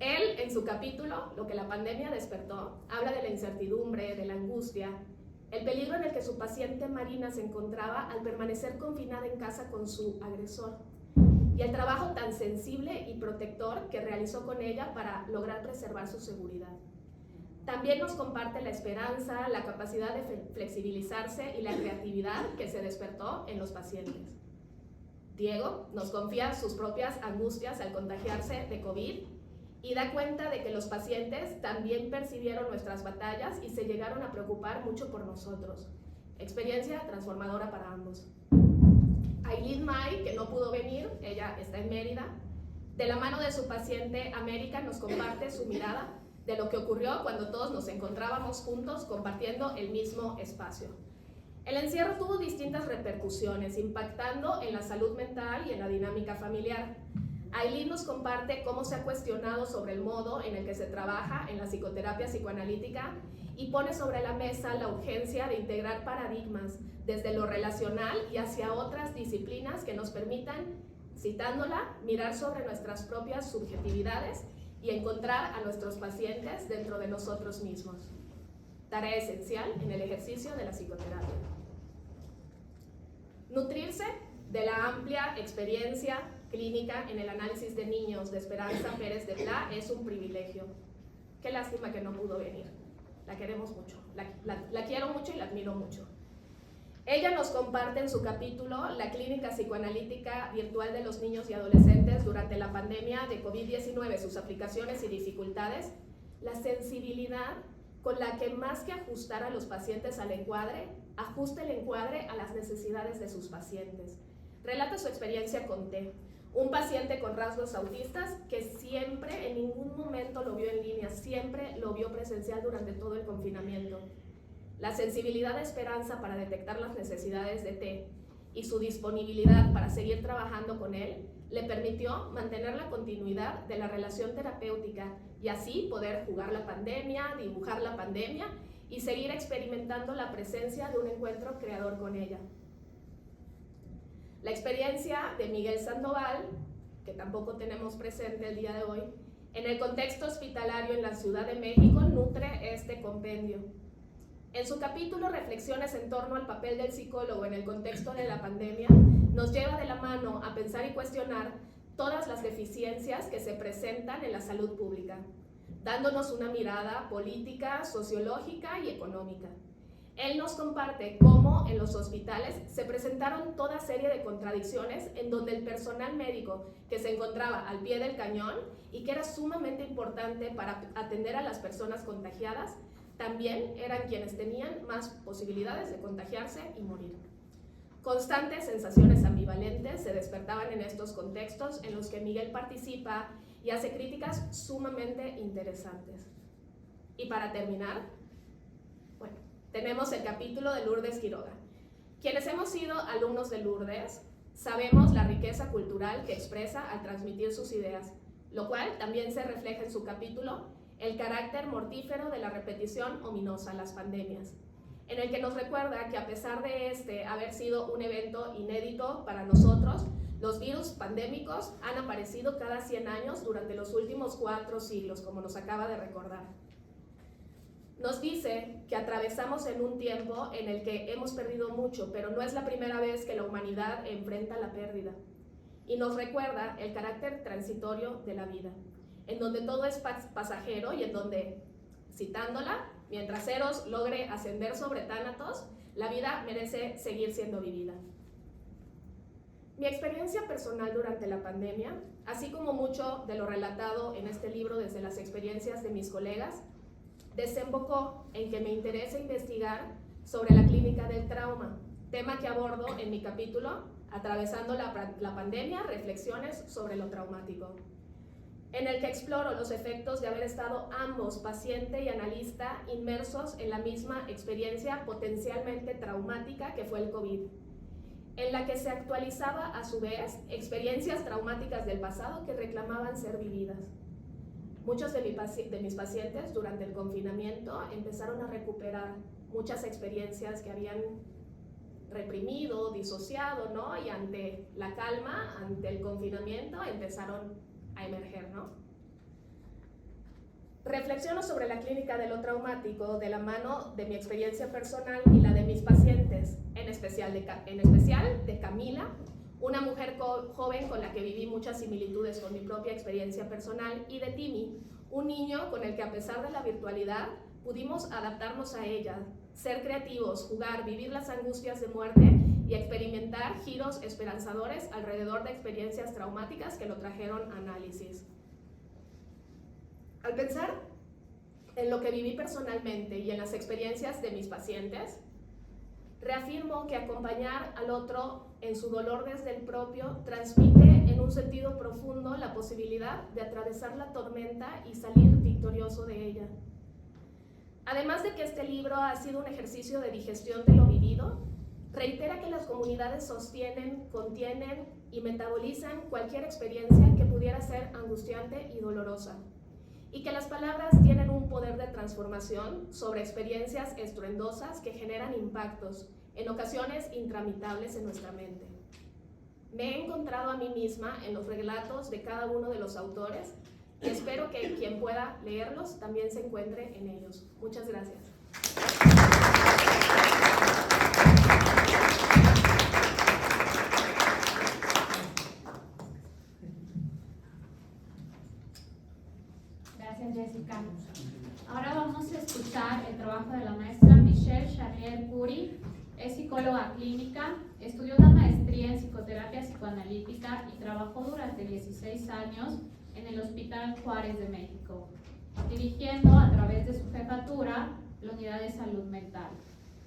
Él, en su capítulo, Lo que la pandemia despertó, habla de la incertidumbre, de la angustia, el peligro en el que su paciente Marina se encontraba al permanecer confinada en casa con su agresor, y el trabajo tan sensible y protector que realizó con ella para lograr preservar su seguridad. También nos comparte la esperanza, la capacidad de flexibilizarse y la creatividad que se despertó en los pacientes. Diego nos confía sus propias angustias al contagiarse de COVID y da cuenta de que los pacientes también percibieron nuestras batallas y se llegaron a preocupar mucho por nosotros. Experiencia transformadora para ambos. Aileen May, que no pudo venir, ella está en Mérida, de la mano de su paciente América nos comparte su mirada de lo que ocurrió cuando todos nos encontrábamos juntos compartiendo el mismo espacio. El encierro tuvo distintas repercusiones, impactando en la salud mental y en la dinámica familiar. Aileen nos comparte cómo se ha cuestionado sobre el modo en el que se trabaja en la psicoterapia psicoanalítica y pone sobre la mesa la urgencia de integrar paradigmas desde lo relacional y hacia otras disciplinas que nos permitan, citándola, mirar sobre nuestras propias subjetividades y encontrar a nuestros pacientes dentro de nosotros mismos. Tarea esencial en el ejercicio de la psicoterapia. Nutrirse de la amplia experiencia clínica en el análisis de niños de Esperanza Pérez de Pla es un privilegio. Qué lástima que no pudo venir. La queremos mucho, la quiero mucho y la admiro mucho. Ella nos comparte en su capítulo La clínica psicoanalítica virtual de los niños y adolescentes durante la pandemia de COVID-19, sus aplicaciones y dificultades, la sensibilidad con la que más que ajustar a los pacientes al encuadre, ajusta el encuadre a las necesidades de sus pacientes. Relata su experiencia con T, un paciente con rasgos autistas que siempre, en ningún momento lo vio en línea, siempre lo vio presencial durante todo el confinamiento. La sensibilidad de Esperanza para detectar las necesidades de T y su disponibilidad para seguir trabajando con él le permitió mantener la continuidad de la relación terapéutica y así poder jugar la pandemia, dibujar la pandemia y seguir experimentando la presencia de un encuentro creador con ella. La experiencia de Miguel Sandoval, que tampoco tenemos presente el día de hoy, en el contexto hospitalario en la Ciudad de México nutre este compendio. En su capítulo Reflexiones en torno al papel del psicólogo en el contexto de la pandemia, nos lleva de la mano a pensar y cuestionar todas las deficiencias que se presentan en la salud pública, dándonos una mirada política, sociológica y económica. Él nos comparte cómo en los hospitales se presentaron toda serie de contradicciones en donde el personal médico que se encontraba al pie del cañón y que era sumamente importante para atender a las personas contagiadas, también eran quienes tenían más posibilidades de contagiarse y morir. Constantes sensaciones ambivalentes se despertaban en estos contextos en los que Miguel participa y hace críticas sumamente interesantes. Y para terminar, bueno, tenemos el capítulo de Lourdes Quiroga. Quienes hemos sido alumnos de Lourdes sabemos la riqueza cultural que expresa al transmitir sus ideas, lo cual también se refleja en su capítulo El carácter mortífero de la repetición ominosa, las pandemias, en el que nos recuerda que a pesar de haber sido un evento inédito para nosotros, los virus pandémicos han aparecido cada 100 años durante los últimos 4 siglos, como nos acaba de recordar. Nos dice que atravesamos en un tiempo en el que hemos perdido mucho, pero no es la primera vez que la humanidad enfrenta la pérdida. Y nos recuerda el carácter transitorio de la vida, en donde todo es pasajero y en donde, citándola, mientras Eros logre ascender sobre Tánatos, la vida merece seguir siendo vivida. Mi experiencia personal durante la pandemia, así como mucho de lo relatado en este libro desde las experiencias de mis colegas, desembocó en que me interesa investigar sobre la clínica del trauma, tema que abordo en mi capítulo Atravesando la pandemia, reflexiones sobre lo traumático, en el que exploro los efectos de haber estado ambos, paciente y analista, inmersos en la misma experiencia potencialmente traumática que fue el COVID, en la que se actualizaba a su vez experiencias traumáticas del pasado que reclamaban ser vividas. Muchos de mis pacientes durante el confinamiento empezaron a recuperar muchas experiencias que habían reprimido, disociado, ¿no? Y ante la calma, ante el confinamiento, empezaron a emerger, ¿no? Reflexiono sobre la clínica de lo traumático de la mano de mi experiencia personal y la de mis pacientes, en especial de Camila, una mujer joven con la que viví muchas similitudes con mi propia experiencia personal, y de Timmy, un niño con el que a pesar de la virtualidad pudimos adaptarnos a ella, ser creativos, jugar, vivir las angustias de muerte y experimentar giros esperanzadores alrededor de experiencias traumáticas que lo trajeron a análisis. Al pensar en lo que viví personalmente y en las experiencias de mis pacientes, reafirmo que acompañar al otro en su dolor desde el propio transmite en un sentido profundo la posibilidad de atravesar la tormenta y salir victorioso de ella. Además de que este libro ha sido un ejercicio de digestión de lo vivido, reitera que las comunidades sostienen, contienen y metabolizan cualquier experiencia que pudiera ser angustiante y dolorosa, y que las palabras tienen un poder de transformación sobre experiencias estruendosas que generan impactos, en ocasiones intramitables en nuestra mente. Me he encontrado a mí misma en los relatos de cada uno de los autores y espero que quien pueda leerlos también se encuentre en ellos. Muchas gracias. Gracias, Jessica. Ahora vamos a escuchar el psicóloga clínica, estudió una maestría en psicoterapia psicoanalítica y trabajó durante 16 años en el Hospital Juárez de México, dirigiendo a través de su jefatura la unidad de salud mental.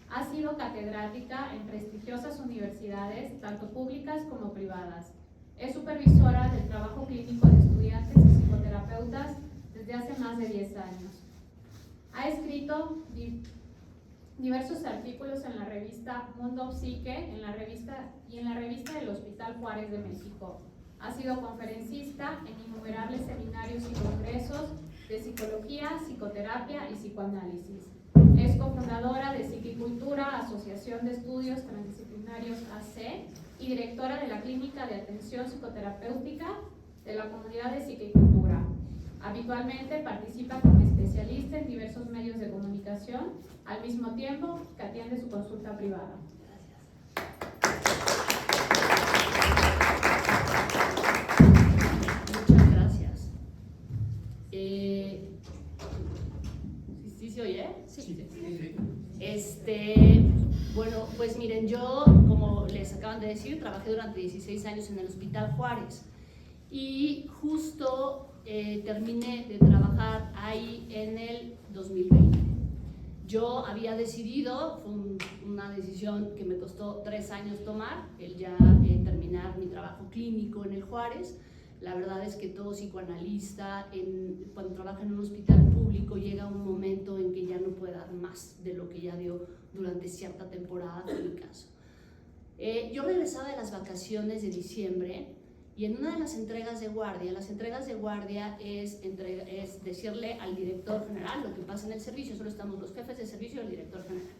Ha sido catedrática en prestigiosas universidades, tanto públicas como privadas. Es supervisora del trabajo clínico de estudiantes y psicoterapeutas desde hace más de 10 años. Ha escrito diversos artículos en la revista Mundo Psique y en la revista del Hospital Juárez de México. Ha sido conferencista en innumerables seminarios y congresos de psicología, psicoterapia y psicoanálisis. Es cofundadora de Psiquicultura, Asociación de Estudios Transdisciplinarios AC, y directora de la Clínica de Atención Psicoterapéutica de la Comunidad de Psiquicultura. Habitualmente participa como especialista en diversos medios de comunicación, al mismo tiempo que atiende su consulta privada. Muchas gracias. ¿Sí se oye? Sí. Bueno, pues miren, yo, como les acaban de decir, trabajé durante 16 años en el Hospital Juárez y justo terminé de trabajar ahí en el 2020. Yo había decidido, fue una decisión que me costó 3 años tomar, el ya terminar mi trabajo clínico en el Juárez. La verdad es que todo psicoanalista, cuando trabaja en un hospital público, llega un momento en que ya no puede dar más de lo que ya dio durante cierta temporada, fue mi caso. Yo regresaba de las vacaciones de diciembre y en una de las entregas de guardia, las entregas de guardia es decirle al director general lo que pasa en el servicio, solo estamos los jefes de servicio y el director general.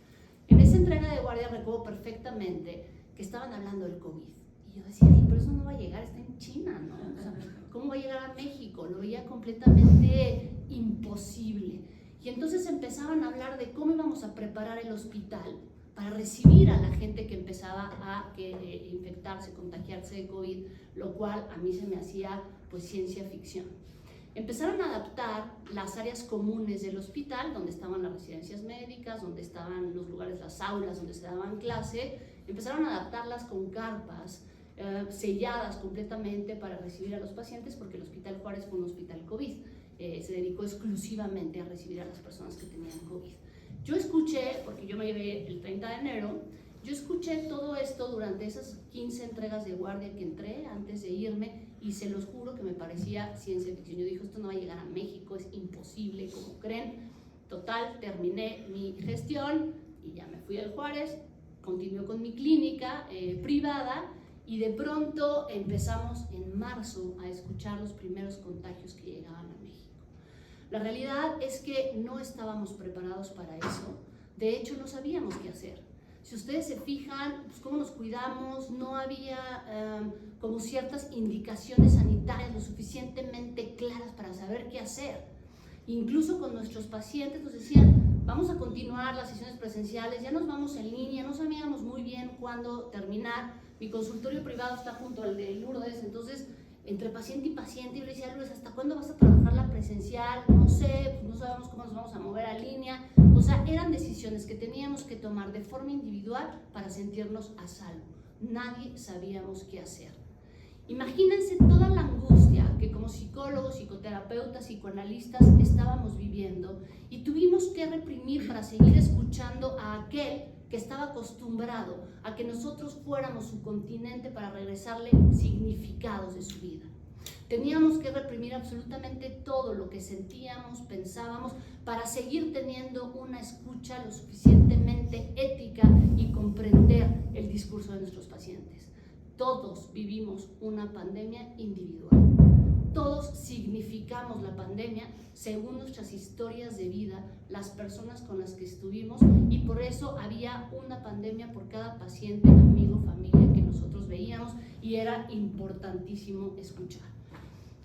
En esa entrega de guardia recuerdo perfectamente que estaban hablando del COVID. Y yo decía, pero eso no va a llegar, está en China, ¿no? O sea, ¿cómo va a llegar a México? Lo veía completamente imposible. Y entonces empezaban a hablar de cómo íbamos a preparar el hospital para recibir a la gente que empezaba a infectarse, contagiarse de COVID, lo cual a mí se me hacía pues ciencia ficción. Empezaron a adaptar las áreas comunes del hospital, donde estaban las residencias médicas, donde estaban los lugares, las aulas donde se daban clase, empezaron a adaptarlas con carpas selladas completamente para recibir a los pacientes, porque el Hospital Juárez fue un hospital COVID, se dedicó exclusivamente a recibir a las personas que tenían COVID. Yo escuché, porque yo me llevé el 30 de enero, yo escuché todo esto durante esas 15 entregas de guardia que entré antes de irme y se los juro que me parecía ciencia ficción. Yo dije, esto no va a llegar a México, es imposible, como creen. Total, terminé mi gestión y ya me fui al Juárez, continué con mi clínica privada y de pronto empezamos en marzo a escuchar los primeros contagios que llegaban a México. La realidad es que no estábamos preparados para eso, de hecho no sabíamos qué hacer. Si ustedes se fijan, pues cómo nos cuidamos, no había como ciertas indicaciones sanitarias lo suficientemente claras para saber qué hacer. Incluso con nuestros pacientes nos decían, vamos a continuar las sesiones presenciales, ya nos vamos en línea, no sabíamos muy bien cuándo terminar. Mi consultorio privado está junto al de Lourdes, entonces entre paciente y paciente, yo le decía a Lourdes, ¿hasta cuándo vas a trabajar la presencial? No sé, pues no sabemos cómo nos vamos a mover a línea. O sea, eran decisiones que teníamos que tomar de forma individual para sentirnos a salvo. Nadie sabíamos qué hacer. Imagínense toda la angustia que como psicólogos, psicoterapeutas, psicoanalistas estábamos viviendo y tuvimos que reprimir para seguir escuchando a aquel que estaba acostumbrado a que nosotros fuéramos su continente para regresarle significados de su vida. Teníamos que reprimir absolutamente todo lo que sentíamos, pensábamos, para seguir teniendo una escucha lo suficientemente ética y comprender el discurso de nuestros pacientes. Todos vivimos una pandemia individual. Todos significamos la pandemia según nuestras historias de vida, las personas con las que estuvimos, y por eso había una pandemia por cada paciente, amigo, familia que nosotros veíamos, y era importantísimo escuchar.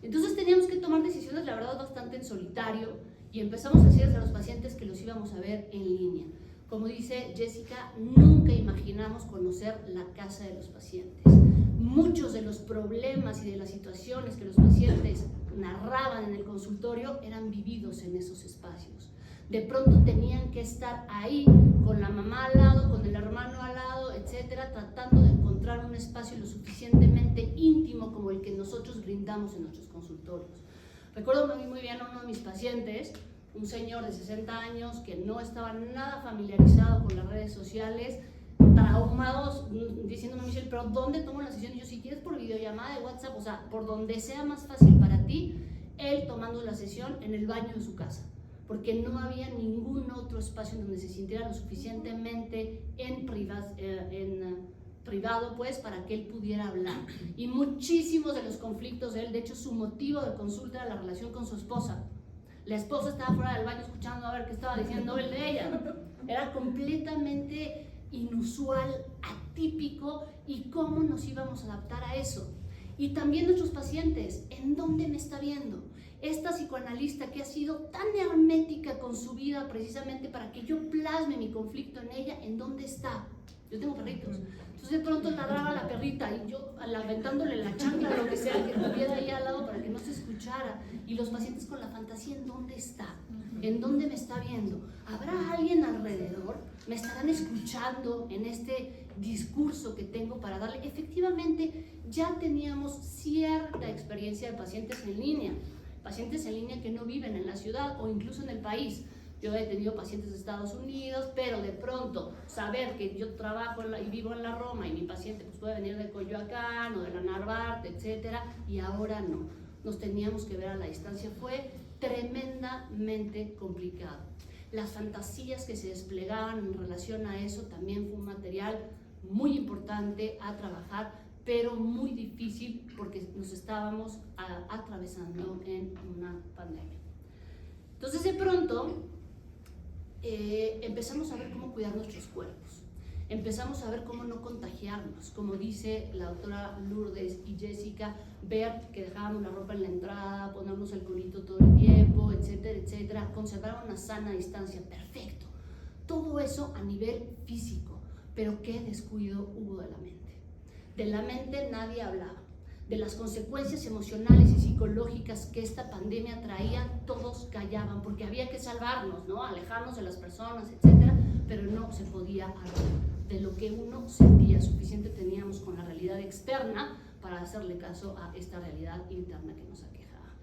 Entonces teníamos que tomar decisiones, la verdad, bastante en solitario, y empezamos a decirles a los pacientes que los íbamos a ver en línea. Como dice Jessica, nunca imaginamos conocer la casa de los pacientes. Muchos de los problemas y de las situaciones que los pacientes narraban en el consultorio eran vividos en esos espacios. De pronto tenían que estar ahí con la mamá al lado, con el hermano al lado, etcétera, tratando de encontrar un espacio lo suficientemente íntimo como el que nosotros brindamos en nuestros consultorios. Recuerdo muy bien a uno de mis pacientes, un señor de 60 años que no estaba nada familiarizado con las redes sociales, traumados, diciéndome, Michelle, pero ¿dónde tomo la sesión? Y yo, si quieres por videollamada de WhatsApp, o sea, por donde sea más fácil para ti, él tomando la sesión en el baño de su casa, porque no había ningún otro espacio en donde se sintiera lo suficientemente en privado, pues, para que él pudiera hablar. Y muchísimos de los conflictos de él, de hecho, su motivo de consulta era la relación con su esposa. La esposa estaba fuera del baño escuchando a ver qué estaba diciendo él de ella. Era completamente inusual, atípico, y cómo nos íbamos a adaptar a eso. Y también nuestros pacientes, ¿en dónde me está viendo? Esta psicoanalista que ha sido tan hermética con su vida precisamente para que yo plasme mi conflicto en ella, ¿en dónde está? Yo tengo perritos. Entonces de pronto ladraba la perrita y yo aventándole la chancla, lo que sea, que estuviera ahí al lado para que no se escuchara. Y los pacientes con la fantasía, ¿en dónde está? ¿En dónde me está viendo? ¿Habrá alguien alrededor? ¿Me estarán escuchando en este discurso que tengo para darle? Efectivamente, ya teníamos cierta experiencia de pacientes en línea que no viven en la ciudad o incluso en el país. Yo he tenido pacientes de Estados Unidos, pero de pronto saber que yo trabajo y vivo en la Roma y mi paciente pues, puede venir de Coyoacán o de la Narvarte, etcétera, y ahora no. Nos teníamos que ver a la distancia. Fue tremendamente complicado. Las fantasías que se desplegaban en relación a eso también fue un material muy importante a trabajar, pero muy difícil porque nos estábamos atravesando en una pandemia. Entonces de pronto empezamos a ver cómo cuidar nuestros cuerpos, empezamos a ver cómo no contagiarnos, como dice la doctora Lourdes y Jessica, ver que dejábamos la ropa en la entrada, ponernos el culito todo el tiempo, etcétera, etcétera, conservar una sana distancia, perfecto. Todo eso a nivel físico, pero qué descuido hubo de la mente. De la mente nadie hablaba. De las consecuencias emocionales y psicológicas que esta pandemia traía, todos callaban, porque había que salvarnos, ¿no? Alejarnos de las personas, etcétera, pero no se podía hablar de lo que uno sentía. Suficiente teníamos con la realidad externa para hacerle caso a esta realidad interna que nos aquejaba.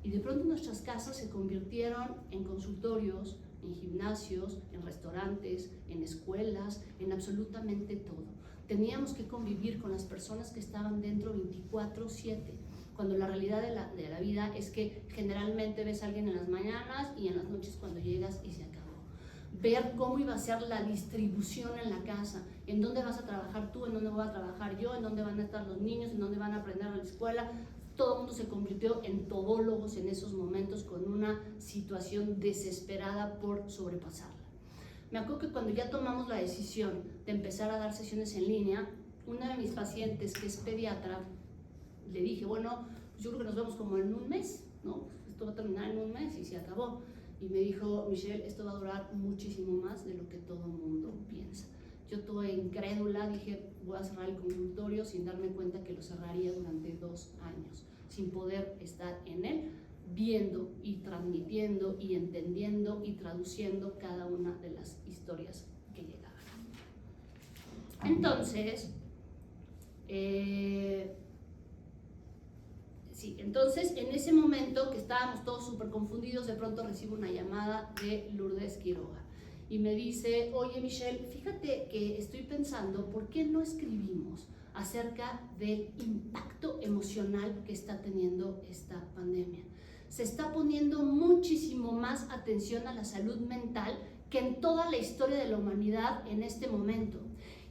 Y de pronto nuestras casas se convirtieron en consultorios, en gimnasios, en restaurantes, en escuelas, en absolutamente todo. Teníamos que convivir con las personas que estaban dentro 24/7, cuando la realidad de la vida es que generalmente ves a alguien en las mañanas y en las noches cuando llegas y se acabó. Ver cómo iba a ser la distribución en la casa, en dónde vas a trabajar tú, en dónde voy a trabajar yo, en dónde van a estar los niños, en dónde van a aprender a la escuela. Todo el mundo se convirtió en todólogos en esos momentos con una situación desesperada por sobrepasarla. Me acuerdo que cuando ya tomamos la decisión de empezar a dar sesiones en línea, una de mis pacientes, que es pediatra, le dije, bueno, yo creo que nos vemos como en un mes, ¿no? Esto va a terminar en un mes y se acabó. Y me dijo, Michelle, esto va a durar muchísimo más de lo que todo el mundo piensa. Yo estuve incrédula, dije, voy a cerrar el consultorio sin darme cuenta que lo cerraría durante 2 años, sin poder estar en él, viendo y transmitiendo y entendiendo y traduciendo cada una de las historias que llegaban. Entonces, entonces en ese momento que estábamos todos súper confundidos, de pronto recibo una llamada de Lourdes Quiroga y me dice, oye Michelle, fíjate que estoy pensando, ¿por qué no escribimos acerca del impacto emocional que está teniendo esta pandemia? Se está poniendo muchísimo más atención a la salud mental que en toda la historia de la humanidad en este momento.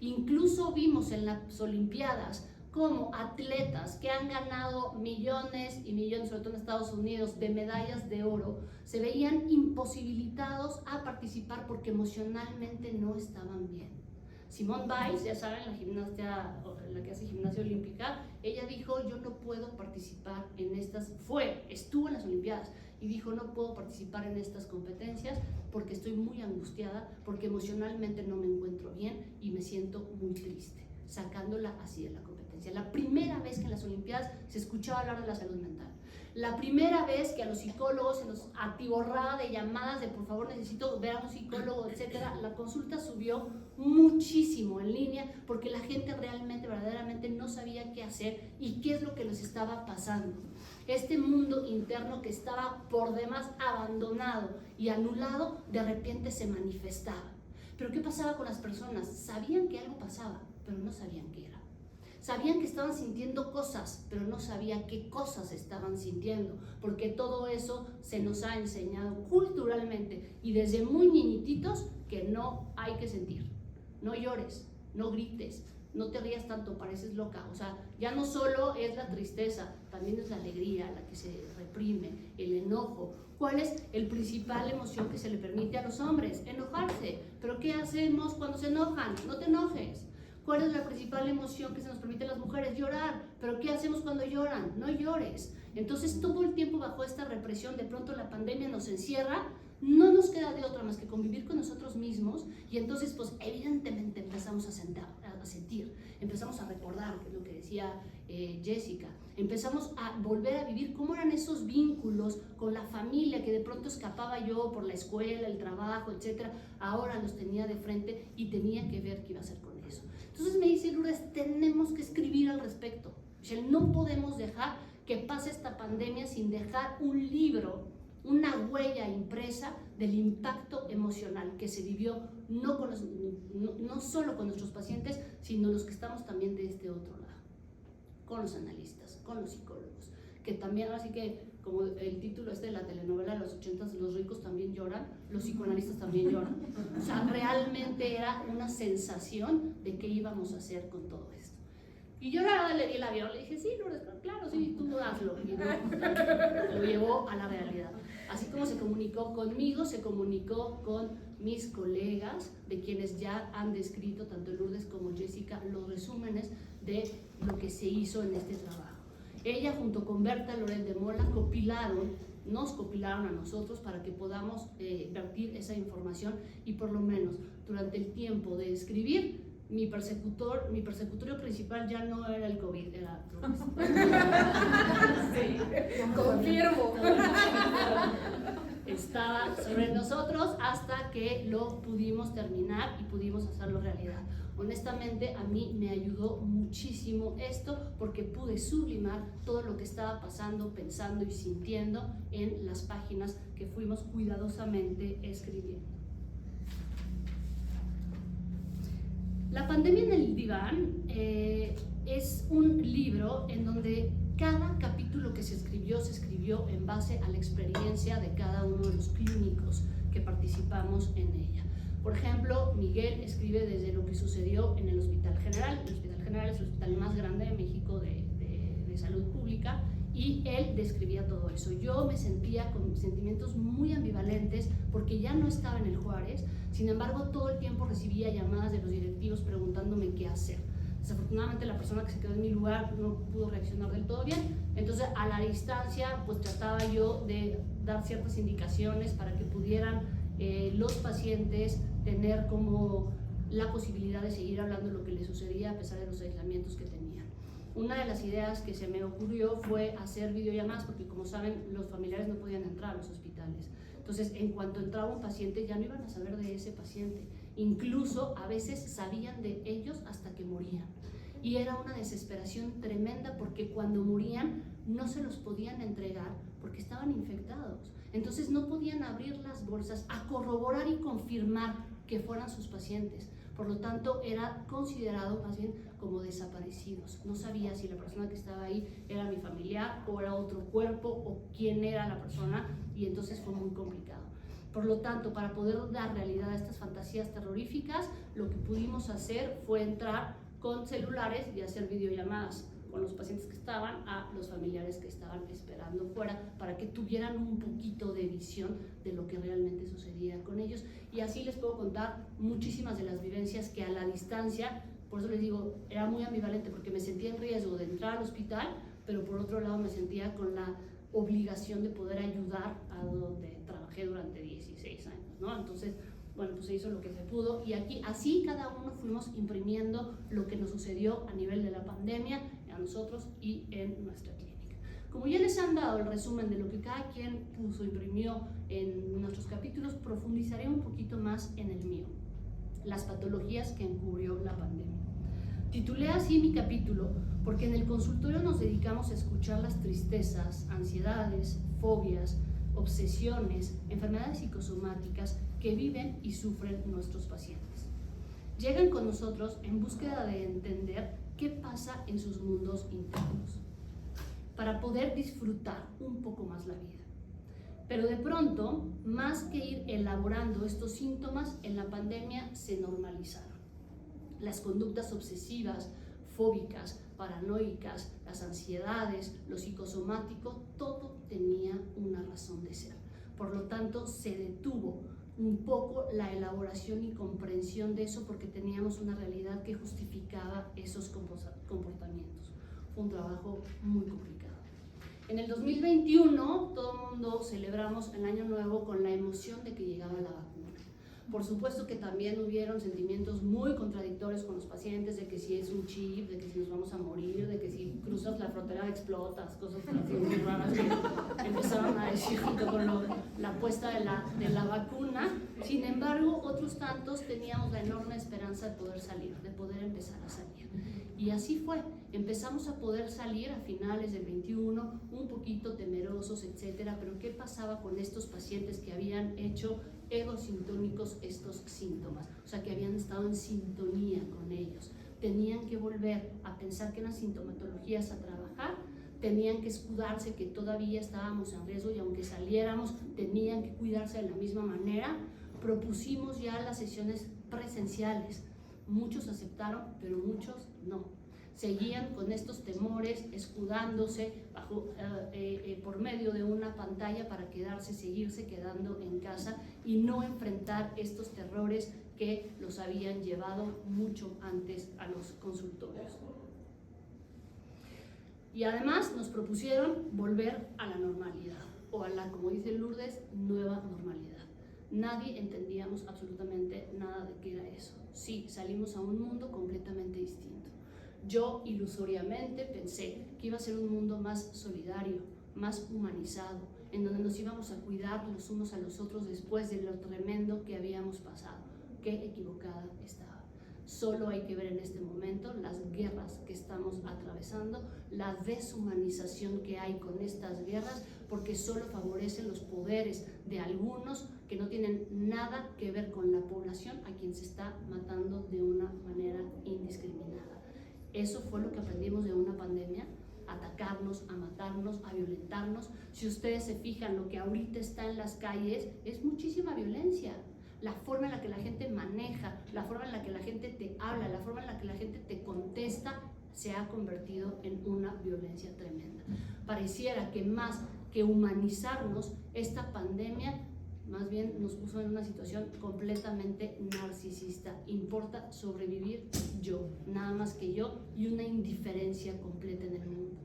Incluso vimos en las Olimpiadas como atletas que han ganado millones y millones, sobre todo en Estados Unidos, de medallas de oro, se veían imposibilitados a participar porque emocionalmente no estaban bien. Simone Biles, ya saben, la que hace gimnasia olímpica, ella dijo, yo no puedo participar en estuvo en las Olimpiadas y dijo, no puedo participar en estas competencias porque estoy muy angustiada, porque emocionalmente no me encuentro bien y me siento muy triste. sacándola así de la competencia. La primera vez que en las Olimpiadas se escuchaba hablar de la salud mental. La primera vez que a los psicólogos se nos atiborraba de llamadas de por favor necesito ver a un psicólogo, etcétera, la consulta subió muchísimo en línea porque la gente realmente, verdaderamente no sabía qué hacer y qué es lo que les estaba pasando. Este mundo interno que estaba por demás abandonado y anulado, de repente se manifestaba. Pero ¿qué pasaba con las personas? Sabían que algo pasaba, pero no sabían qué era. Sabían que estaban sintiendo cosas, pero no sabían qué cosas estaban sintiendo, porque todo eso se nos ha enseñado culturalmente y desde muy niñititos que no hay que sentir. No llores, no grites, no te rías tanto, pareces loca. O sea, ya no solo es la tristeza, también es la alegría la que se reprime, el enojo. ¿Cuál es el principal emoción que se le permite a los hombres? Enojarse. ¿Pero qué hacemos cuando se enojan? No te enojes. ¿Cuál es la principal emoción que se nos permite a las mujeres? Llorar. ¿Pero qué hacemos cuando lloran? No llores. Entonces todo el tiempo bajo esta represión, de pronto la pandemia nos encierra, no nos queda de otra más que convivir con nosotros mismos y entonces pues evidentemente empezamos a sentir, empezamos a recordar, que es lo que decía Jessica, empezamos a volver a vivir cómo eran esos vínculos con la familia que de pronto escapaba yo por la escuela, el trabajo, etcétera, ahora los tenía de frente y tenía que ver qué iba a hacer con eso. Entonces me dice Lourdes, tenemos que escribir al respecto. Michelle, no podemos dejar que pase esta pandemia sin dejar un libro, una huella impresa del impacto emocional que se vivió no solo con nuestros pacientes, sino los que estamos también de este otro lado, con los analistas, con los psicólogos, que también, así que como el título de la telenovela de los 80s, los ricos también lloran, los psicoanalistas también lloran. O sea, realmente era una sensación de qué íbamos a hacer con todo esto. Y yo le di el avión, le dije, sí, Lourdes, claro, sí, tú hazlo. Y lo llevó a la realidad. Así como se comunicó conmigo, se comunicó con mis colegas, de quienes ya han descrito, tanto Lourdes como Jessica, los resúmenes de lo que se hizo en este trabajo. Ella, junto con Berta Loret de Mola, nos compilaron a nosotros para que podamos vertir esa información y por lo menos durante el tiempo de escribir, mi persecutorio principal ya no era el COVID, era sí, confirmo. Estaba sobre nosotros hasta que lo pudimos terminar y pudimos hacerlo realidad. Honestamente, a mí me ayudó muchísimo esto porque pude sublimar todo lo que estaba pasando, pensando y sintiendo en las páginas que fuimos cuidadosamente escribiendo. La pandemia en el diván es un libro en donde cada capítulo que se escribió en base a la experiencia de cada uno de los clínicos que participamos en ella. Por ejemplo, Miguel escribe desde lo que sucedió en el Hospital General. El Hospital General es el hospital más grande de México de salud pública y él describía todo eso. Yo me sentía con sentimientos muy ambivalentes porque ya no estaba en el Juárez, sin embargo todo el tiempo recibía llamadas de los directivos preguntándome qué hacer. Desafortunadamente la persona que se quedó en mi lugar no pudo reaccionar del todo bien, entonces a la distancia pues trataba yo de dar ciertas indicaciones para que pudieran los pacientes tener como la posibilidad de seguir hablando de lo que les sucedía a pesar de los aislamientos que tenían. Una de las ideas que se me ocurrió fue hacer videollamadas porque como saben los familiares no podían entrar a los hospitales. Entonces en cuanto entraba un paciente ya no iban a saber de ese paciente. Incluso a veces sabían de ellos hasta que morían. Y era una desesperación tremenda porque cuando morían no se los podían entregar porque estaban infectados. Entonces no podían abrir las bolsas a corroborar y confirmar que fueran sus pacientes. Por lo tanto, era considerado más bien como desaparecidos. No sabía si la persona que estaba ahí era mi familiar o era otro cuerpo o quién era la persona y entonces fue muy complicado. Por lo tanto, para poder dar realidad a estas fantasías terroríficas, lo que pudimos hacer fue entrar con celulares y hacer videollamadas con los pacientes que estaban a los familiares que estaban esperando fuera para que tuvieran un poquito de visión de lo que realmente sucedía con ellos. Y así les puedo contar muchísimas de las vivencias que a la distancia, por eso les digo, era muy ambivalente porque me sentía en riesgo de entrar al hospital, pero por otro lado me sentía con la obligación de poder ayudar a donde trabajé durante 16 años, ¿no? Entonces bueno, pues se hizo lo que se pudo y aquí así cada uno fuimos imprimiendo lo que nos sucedió a nivel de la pandemia a nosotros y en nuestra clínica. Como ya les han dado el resumen de lo que cada quien puso, imprimió en nuestros capítulos, profundizaré un poquito más en el mío, las patologías que encubrió la pandemia. Titulé así mi capítulo porque en el consultorio nos dedicamos a escuchar las tristezas, ansiedades, fobias, obsesiones, enfermedades psicosomáticas que viven y sufren nuestros pacientes. Llegan con nosotros en búsqueda de entender qué pasa en sus mundos internos, para poder disfrutar un poco más la vida. Pero de pronto, más que ir elaborando estos síntomas, en la pandemia se normalizaron. Las conductas obsesivas, fóbicas, paranoicas, las ansiedades, lo psicosomático, todo tenía una razón de ser. Por lo tanto, se detuvo un poco la elaboración y comprensión de eso porque teníamos una realidad que justificaba esos comportamientos. Fue un trabajo muy complicado. En el 2021, todo el mundo celebramos el Año Nuevo con la emoción de que llegaba la vacuna. Por supuesto que también hubieron sentimientos muy contradictorios con los pacientes, de que si es un chip, de que si nos vamos a morir, de que si cruzas la frontera explotas, cosas así muy raras que empezaron a decir junto con la puesta de la vacuna. Sin embargo, otros tantos teníamos la enorme esperanza de poder salir, de poder empezar a salir. Y así fue, empezamos a poder salir a finales del 21, un poquito temerosos, etcétera, pero ¿qué pasaba con estos pacientes que habían hecho egosintónicos estos síntomas? O sea, que habían estado en sintonía con ellos. Tenían que volver a pensar que eran sintomatologías a trabajar, tenían que escudarse que todavía estábamos en riesgo y aunque saliéramos tenían que cuidarse de la misma manera. Propusimos ya las sesiones presenciales. Muchos aceptaron, pero muchos no. Seguían con estos temores, escudándose por medio de una pantalla para seguirse quedando en casa y no enfrentar estos terrores que los habían llevado mucho antes a los consultorios. Y además nos propusieron volver a la normalidad, o a la, como dice Lourdes, nueva normalidad. Nadie entendíamos absolutamente nada de qué era eso. Sí, salimos a un mundo completamente distinto. Yo ilusoriamente pensé que iba a ser un mundo más solidario, más humanizado, en donde nos íbamos a cuidar los unos a los otros después de lo tremendo que habíamos pasado. Qué equivocada estaba. Solo hay que ver en este momento las guerras que estamos atravesando, la deshumanización que hay con estas guerras, porque solo favorecen los poderes de algunos que no tienen nada que ver con la población a quien se está matando de una manera indiscriminada. Eso fue lo que aprendimos de una pandemia, atacarnos, a matarnos, a violentarnos. Si ustedes se fijan, lo que ahorita está en las calles es muchísima violencia. La forma en la que la gente maneja, la forma en la que la gente te habla, la forma en la que la gente te contesta, se ha convertido en una violencia tremenda. Pareciera que más que humanizarnos, esta pandemia más bien nos puso en una situación completamente narcisista. Importa sobrevivir yo, nada más que yo, y una indiferencia completa en el mundo.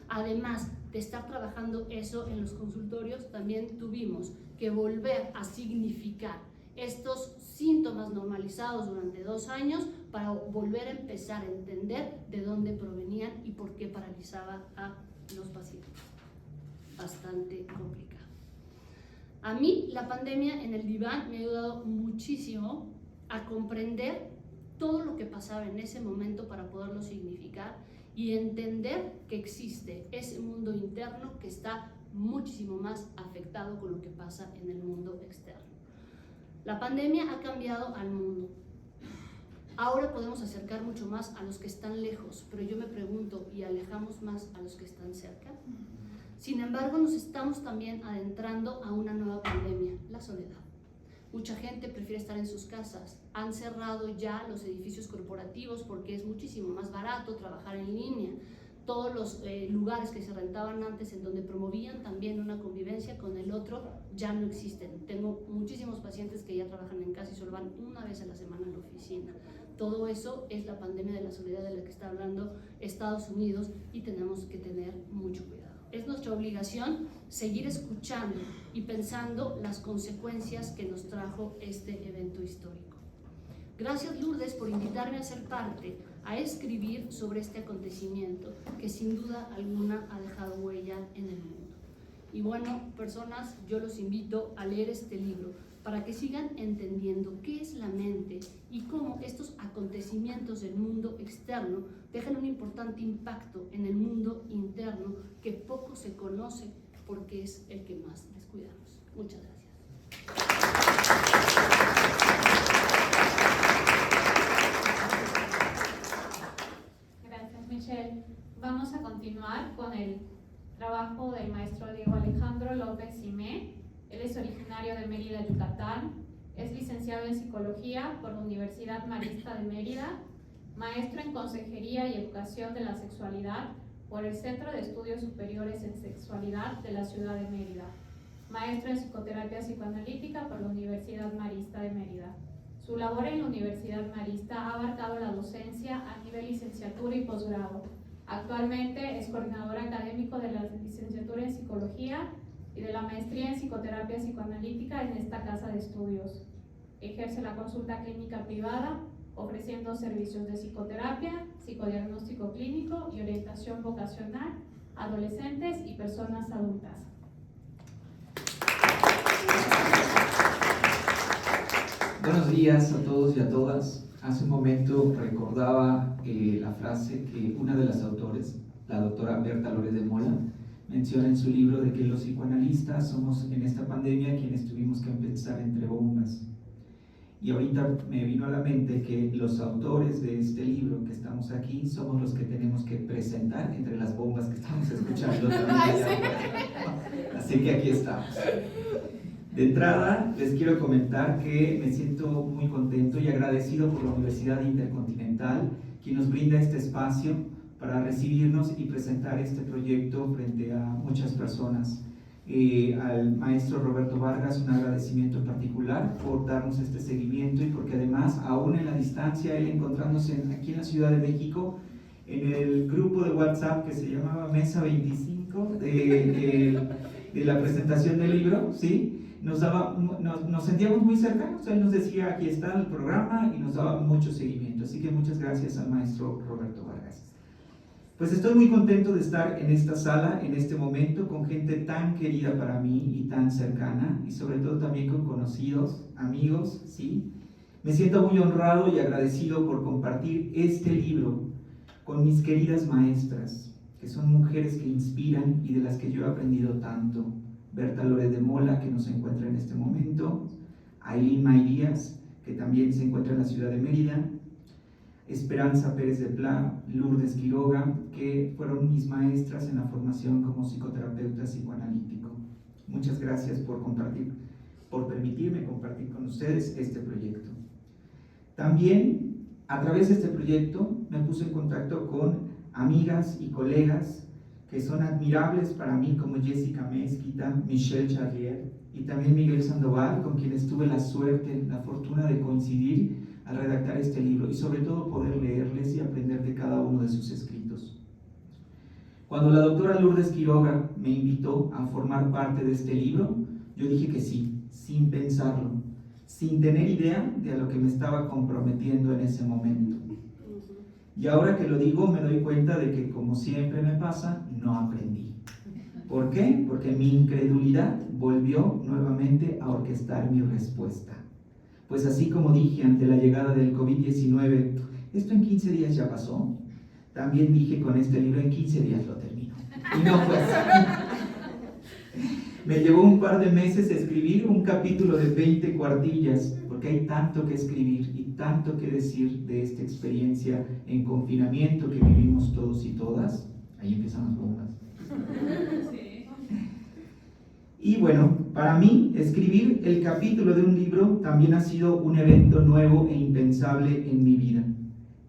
Además de estar trabajando eso en los consultorios, también tuvimos que volver a significar estos síntomas normalizados durante 2 años para volver a empezar a entender de dónde provenían y por qué paralizaba a los pacientes. Bastante complicado. A mí la pandemia en el diván me ha ayudado muchísimo a comprender todo lo que pasaba en ese momento para poderlo significar y entender que existe ese mundo interno que está muchísimo más afectado con lo que pasa en el mundo externo. La pandemia ha cambiado al mundo. Ahora podemos acercar mucho más a los que están lejos, pero yo me pregunto, ¿y alejamos más a los que están cerca? Sin embargo, nos estamos también adentrando a una nueva pandemia, la soledad. Mucha gente prefiere estar en sus casas. Han cerrado ya los edificios corporativos porque es muchísimo más barato trabajar en línea. Todos los lugares que se rentaban antes en donde promovían también una convivencia con el otro ya no existen. Tengo muchísimos pacientes que ya trabajan en casa y solo van una vez a la semana a la oficina. Todo eso es la pandemia de la soledad de la que está hablando Estados Unidos y tenemos que tener mucho cuidado. Es nuestra obligación seguir escuchando y pensando las consecuencias que nos trajo este evento histórico. Gracias, Lourdes, por invitarme a ser parte, a escribir sobre este acontecimiento que sin duda alguna ha dejado huella en el mundo. Y bueno, personas, yo los invito a leer este libro para que sigan entendiendo qué es la mente y cómo estos acontecimientos del mundo externo dejan un importante impacto en el mundo interno que poco se conoce porque es el que más descuidamos. Muchas gracias. Gracias, Michelle. Vamos a continuar con el trabajo del maestro Diego Alejandro López Simé. Él es originario de Mérida, Yucatán. Es licenciado en Psicología por la Universidad Marista de Mérida, maestro en Consejería y Educación de la Sexualidad por el Centro de Estudios Superiores en Sexualidad de la Ciudad de Mérida, maestro en Psicoterapia Psicoanalítica por la Universidad Marista de Mérida. Su labor en la Universidad Marista ha abarcado la docencia a nivel licenciatura y posgrado. Actualmente es coordinador académico de la licenciatura en Psicología y de la maestría en Psicoterapia Psicoanalítica en esta casa de estudios. Ejerce la consulta clínica privada, ofreciendo servicios de psicoterapia, psicodiagnóstico clínico y orientación vocacional a adolescentes y personas adultas. Buenos días a todos y a todas. Hace un momento recordaba la frase que una de las autores, la doctora Berta Lórez de Mola, menciona en su libro de que los psicoanalistas somos en esta pandemia quienes tuvimos que pensar entre bombas. Y ahorita me vino a la mente que los autores de este libro que estamos aquí somos los que tenemos que presentar entre las bombas que estamos escuchando también allá. Así que aquí estamos. De entrada, les quiero comentar que me siento muy contento y agradecido por la Universidad Intercontinental, quien nos brinda este espacio para recibirnos y presentar este proyecto frente a muchas personas. Al maestro Roberto Vargas un agradecimiento en particular por darnos este seguimiento y porque además, aún en la distancia, él encontrándose aquí en la Ciudad de México, en el grupo de WhatsApp que se llamaba Mesa 25 de la presentación del libro, ¿sí? Nos sentíamos muy cercanos. Él nos decía, aquí está el programa, y nos daba mucho seguimiento. Así que muchas gracias al maestro Roberto Vargas. Pues estoy muy contento de estar en esta sala, en este momento, con gente tan querida para mí y tan cercana, y sobre todo también con conocidos, amigos, ¿sí? Me siento muy honrado y agradecido por compartir este libro con mis queridas maestras, que son mujeres que inspiran y de las que yo he aprendido tanto. Berta Lórez de Mola, que nos encuentra en este momento, Ailín May Díaz, que también se encuentra en la ciudad de Mérida, Esperanza Pérez de Pla, Lourdes Quiroga, que fueron mis maestras en la formación como psicoterapeuta psicoanalítico. Muchas gracias por permitirme compartir con ustedes este proyecto. También, a través de este proyecto, me puse en contacto con amigas y colegas que son admirables para mí, como Jessica Mezquita, Michelle Charrier y también Miguel Sandoval, con quienes tuve la suerte, la fortuna de coincidir al redactar este libro y sobre todo poder leerles y aprender de cada uno de sus escritos. Cuando la doctora Lourdes Quiroga me invitó a formar parte de este libro, yo dije que sí, sin pensarlo, sin tener idea de a lo que me estaba comprometiendo en ese momento. Y ahora que lo digo, me doy cuenta de que, como siempre me pasa, no aprendí. ¿Por qué? Porque mi incredulidad volvió nuevamente a orquestar mi respuesta. Pues así como dije ante la llegada del COVID-19, esto en 15 días ya pasó, también dije con este libro, en 15 días lo termino. Y no fue así. Me llevó un par de meses escribir un capítulo de 20 cuartillas, porque hay tanto que escribir y tanto que decir de esta experiencia en confinamiento que vivimos todos y todas. Ahí empiezan las bombas. Y bueno, para mí, escribir el capítulo de un libro también ha sido un evento nuevo e impensable en mi vida.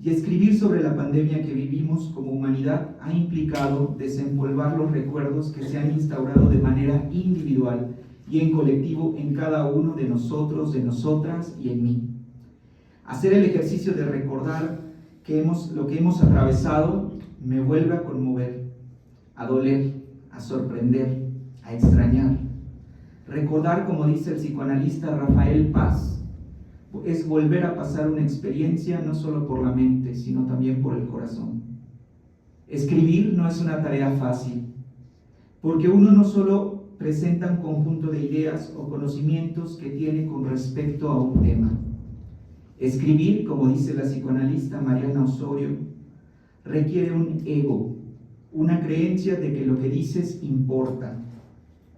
Y escribir sobre la pandemia que vivimos como humanidad ha implicado desempolvar los recuerdos que se han instaurado de manera individual y en colectivo en cada uno de nosotros, de nosotras y en mí. Hacer el ejercicio de recordar lo que hemos atravesado me vuelve a conmover, a doler, a a sorprender, a extrañar. Recordar, como dice el psicoanalista Rafael Paz, es volver a pasar una experiencia no solo por la mente, sino también por el corazón. Escribir no es una tarea fácil, porque uno no solo presenta un conjunto de ideas o conocimientos que tiene con respecto a un tema. Escribir, como dice la psicoanalista Mariana Osorio, requiere un ego, una creencia de que lo que dices importa.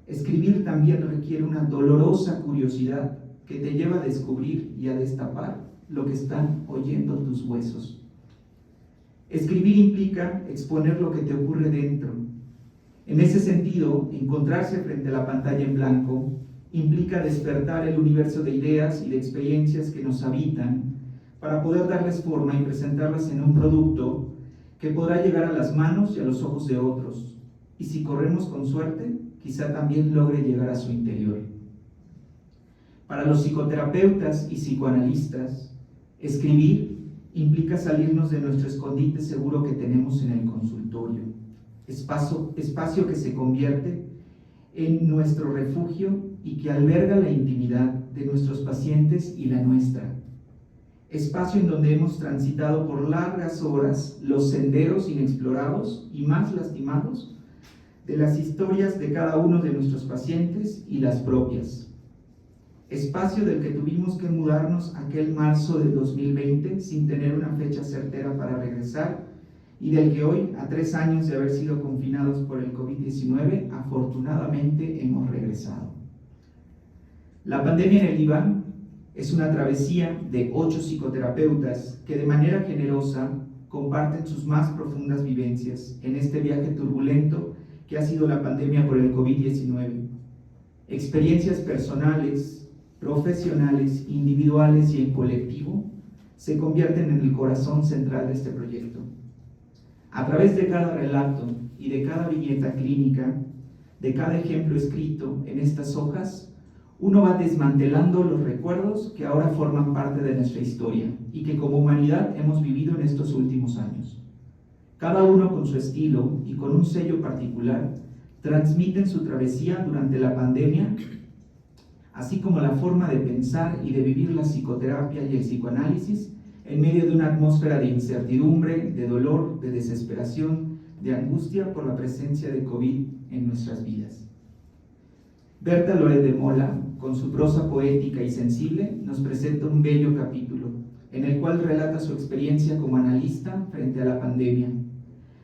Escribir también requiere una dolorosa curiosidad que te lleva a descubrir y a destapar lo que están oyendo tus huesos. Escribir implica exponer lo que te ocurre dentro. En ese sentido, encontrarse frente a la pantalla en blanco implica despertar el universo de ideas y de experiencias que nos habitan para poder darles forma y presentarlas en un producto que podrá llegar a las manos y a los ojos de otros, y si corremos con suerte, quizá también logre llegar a su interior. Para los psicoterapeutas y psicoanalistas, escribir implica salirnos de nuestro escondite seguro que tenemos en el consultorio, espacio que se convierte en nuestro refugio y que alberga la intimidad de nuestros pacientes y la nuestra. Espacio en donde hemos transitado por largas horas los senderos inexplorados y más lastimados de las historias de cada uno de nuestros pacientes y las propias. Espacio del que tuvimos que mudarnos aquel marzo del 2020 sin tener una fecha certera para regresar y del que hoy, a 3 años de haber sido confinados por el COVID-19, afortunadamente hemos regresado. La pandemia en el diván es una travesía de 8 psicoterapeutas que de manera generosa comparten sus más profundas vivencias en este viaje turbulento que ha sido la pandemia por el COVID-19. Experiencias personales, profesionales, individuales y en colectivo se convierten en el corazón central de este proyecto. A través de cada relato y de cada viñeta clínica, de cada ejemplo escrito en estas hojas, uno va desmantelando los recuerdos que ahora forman parte de nuestra historia y que como humanidad hemos vivido en estos últimos años. Cada uno con su estilo y con un sello particular transmiten su travesía durante la pandemia, así como la forma de pensar y de vivir la psicoterapia y el psicoanálisis en medio de una atmósfera de incertidumbre, de dolor, de desesperación, de angustia por la presencia de COVID en nuestras vidas. Berta Loret de Mola, con su prosa poética y sensible, nos presenta un bello capítulo, en el cual relata su experiencia como analista frente a la pandemia.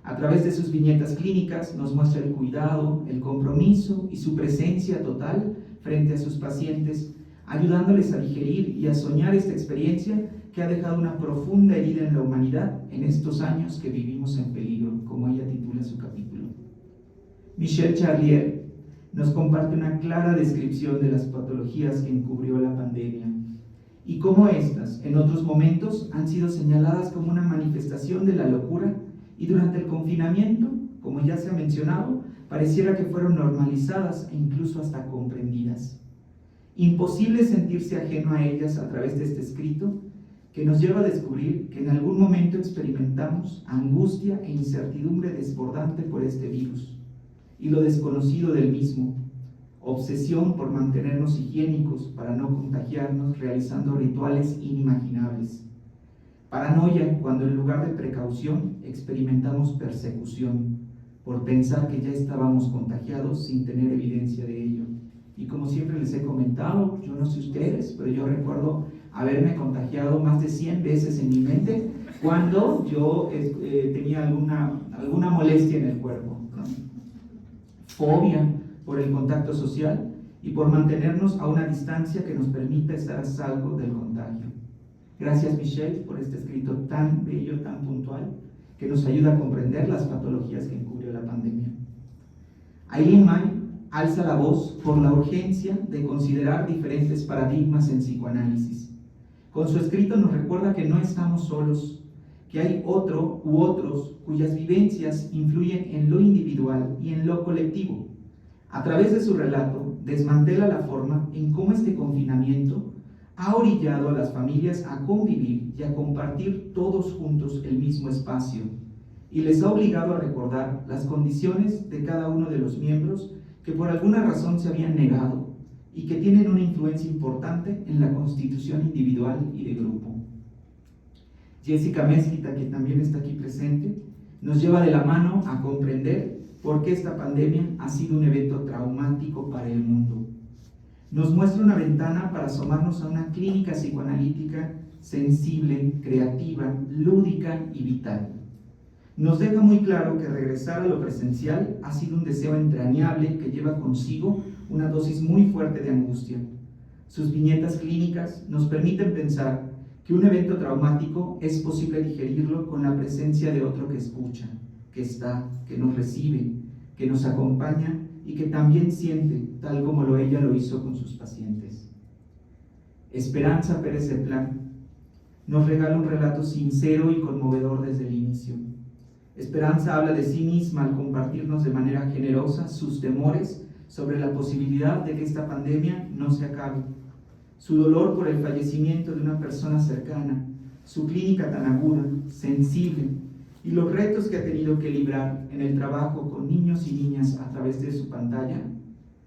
A través de sus viñetas clínicas nos muestra el cuidado, el compromiso y su presencia total frente a sus pacientes, ayudándoles a digerir y a soñar esta experiencia que ha dejado una profunda herida en la humanidad en estos años que vivimos en peligro, como ella titula su capítulo. Michelle Charlier nos comparte una clara descripción de las patologías que encubrió la pandemia y cómo estas, en otros momentos, han sido señaladas como una manifestación de la locura y durante el confinamiento, como ya se ha mencionado, pareciera que fueron normalizadas e incluso hasta comprendidas. Imposible sentirse ajeno a ellas a través de este escrito que nos lleva a descubrir que en algún momento experimentamos angustia e incertidumbre desbordante por este virus y lo desconocido del mismo, obsesión por mantenernos higiénicos para no contagiarnos realizando rituales inimaginables, paranoia cuando en lugar de precaución experimentamos persecución por pensar que ya estábamos contagiados sin tener evidencia de ello. Y como siempre les he comentado, yo no sé ustedes, pero yo recuerdo haberme contagiado más de 100 veces en mi mente cuando yo tenía alguna molestia en el cuerpo, ¿no? Fobia por el contacto social y por mantenernos a una distancia que nos permita estar a salvo del contagio. Gracias, Michelle, por este escrito tan bello, tan puntual, que nos ayuda a comprender las patologías que encubrió la pandemia. Aileen May alza la voz por la urgencia de considerar diferentes paradigmas en psicoanálisis. Con su escrito nos recuerda que no estamos solos, que hay otro u otros cuyas vivencias influyen en lo individual y en lo colectivo. A través de su relato, desmantela la forma en cómo este confinamiento ha orillado a las familias a convivir y a compartir todos juntos el mismo espacio, y les ha obligado a recordar las condiciones de cada uno de los miembros que por alguna razón se habían negado y que tienen una influencia importante en la constitución individual y de grupo. Jessica Mezquita, que también está aquí presente, nos lleva de la mano a comprender por qué esta pandemia ha sido un evento traumático para el mundo. Nos muestra una ventana para asomarnos a una clínica psicoanalítica sensible, creativa, lúdica y vital. Nos deja muy claro que regresar a lo presencial ha sido un deseo entrañable que lleva consigo una dosis muy fuerte de angustia. Sus viñetas clínicas nos permiten pensar que un evento traumático es posible digerirlo con la presencia de otro que escucha, que está, que nos recibe, que nos acompaña y que también siente, tal como ella lo hizo con sus pacientes. Esperanza Pérez de Plan nos regala un relato sincero y conmovedor desde el inicio. Esperanza habla de sí misma al compartirnos de manera generosa sus temores sobre la posibilidad de que esta pandemia no se acabe, su dolor por el fallecimiento de una persona cercana, su clínica tan aguda, sensible, y los retos que ha tenido que librar en el trabajo con niños y niñas a través de su pantalla,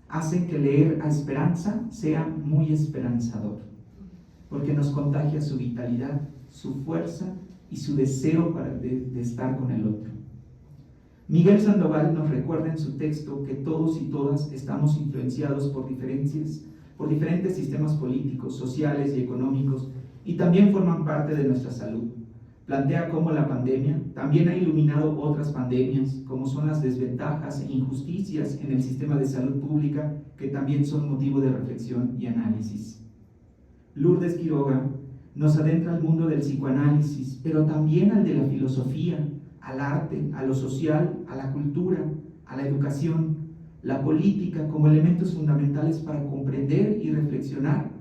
hacen que leer a Esperanza sea muy esperanzador, porque nos contagia su vitalidad, su fuerza y su deseo de estar con el otro. Miguel Sandoval nos recuerda en su texto que todos y todas estamos influenciados por diferentes sistemas políticos, sociales y económicos, y también forman parte de nuestra salud. Plantea cómo la pandemia también ha iluminado otras pandemias, como son las desventajas e injusticias en el sistema de salud pública, que también son motivo de reflexión y análisis. Lourdes Quiroga nos adentra al mundo del psicoanálisis, pero también al de la filosofía, al arte, a lo social, a la cultura, a la educación, la política como elementos fundamentales para comprender y reflexionar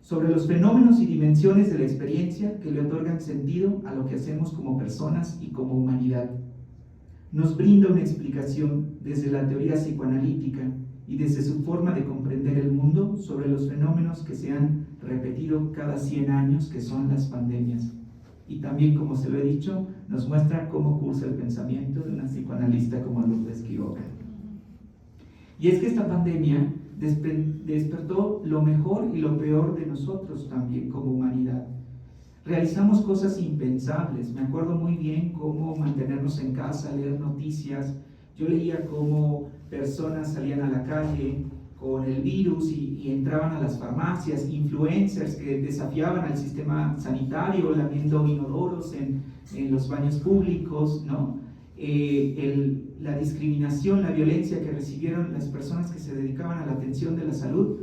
sobre los fenómenos y dimensiones de la experiencia que le otorgan sentido a lo que hacemos como personas y como humanidad. Nos brinda una explicación desde la teoría psicoanalítica y desde su forma de comprender el mundo sobre los fenómenos que se han repetido cada 100 años, que son las pandemias. Y también, como se lo he dicho, nos muestra cómo cursa el pensamiento de una psicoanalista como Lourdes Quiroga. Y es que esta pandemia despertó lo mejor y lo peor de nosotros también como humanidad. Realizamos cosas impensables. Me acuerdo muy bien cómo mantenernos en casa, leer noticias. Yo leía cómo personas salían a la calle con el virus y entraban a las farmacias, influencers que desafiaban al sistema sanitario, lamiendo inodoros en los baños públicos, ¿no? La discriminación, la violencia que recibieron las personas que se dedicaban a la atención de la salud,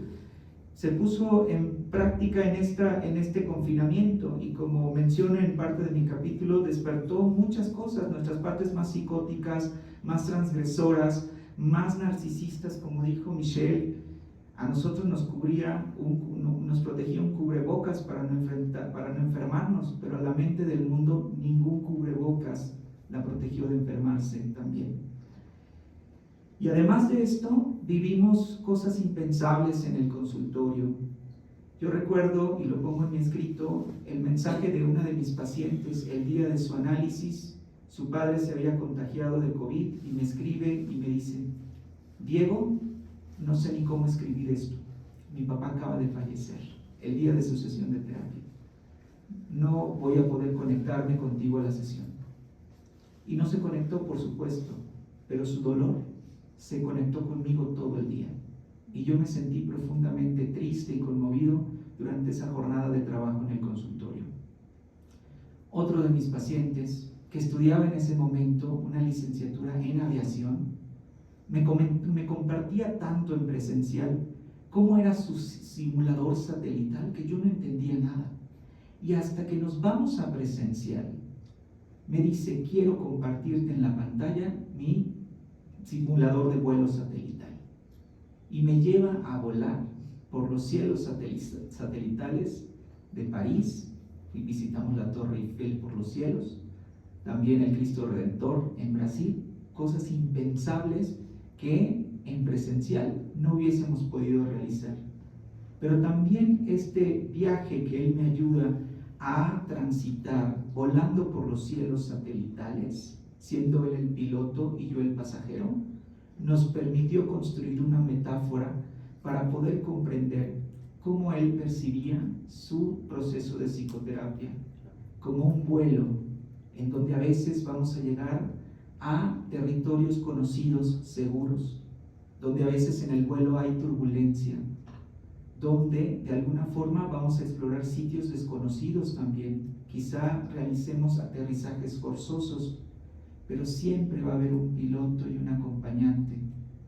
se puso en práctica en este confinamiento, y como menciono en parte de mi capítulo, despertó muchas cosas, nuestras partes más psicóticas, más transgresoras, más narcisistas, como dijo Michelle. A nosotros nos protegía un cubrebocas para no enfermarnos, pero a la mente del mundo ningún cubrebocas la protegió de enfermarse también. Y además de esto, vivimos cosas impensables en el consultorio. Yo recuerdo, y lo pongo en mi escrito, el mensaje de una de mis pacientes el día de su análisis. Su padre se había contagiado de COVID y me escribe y me dice: Diego, no sé ni cómo escribir esto. Mi papá acaba de fallecer el día de su sesión de terapia. No voy a poder conectarme contigo a la sesión. Y no se conectó, por supuesto, pero su dolor se conectó conmigo todo el día. Y yo me sentí profundamente triste y conmovido durante esa jornada de trabajo en el consultorio. Otro de mis pacientes, que estudiaba en ese momento una licenciatura en aviación, me compartía tanto en presencial cómo era su simulador satelital que yo no entendía nada. Y hasta que nos vamos a presencial, me dice: quiero compartirte en la pantalla mi simulador de vuelo satelital. Y me lleva a volar por los cielos satelitales de París, y visitamos la Torre Eiffel por los cielos, también el Cristo Redentor en Brasil, cosas impensables que en presencial no hubiésemos podido realizar. Pero también este viaje que él me ayuda a transitar volando por los cielos satelitales siendo él el piloto y yo el pasajero, nos permitió construir una metáfora para poder comprender cómo él percibía su proceso de psicoterapia, como un vuelo en donde a veces vamos a llegar a territorios conocidos, seguros, donde a veces en el vuelo hay turbulencia, donde de alguna forma vamos a explorar sitios desconocidos también. Quizá realicemos aterrizajes forzosos, pero siempre va a haber un piloto y un acompañante,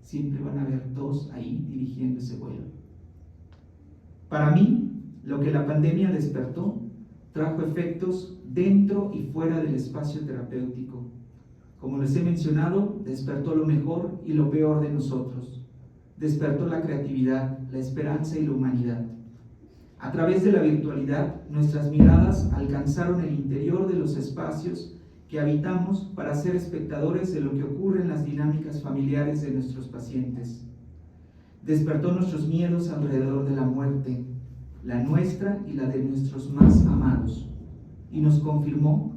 siempre van a haber dos ahí dirigiendo ese vuelo. Para mí, lo que la pandemia despertó trajo efectos dentro y fuera del espacio terapéutico. Como les he mencionado, despertó lo mejor y lo peor de nosotros. Despertó la creatividad, la esperanza y la humanidad. A través de la virtualidad, nuestras miradas alcanzaron el interior de los espacios que habitamos para ser espectadores de lo que ocurre en las dinámicas familiares de nuestros pacientes. Despertó nuestros miedos alrededor de la muerte, la nuestra y la de nuestros más amados, y nos confirmó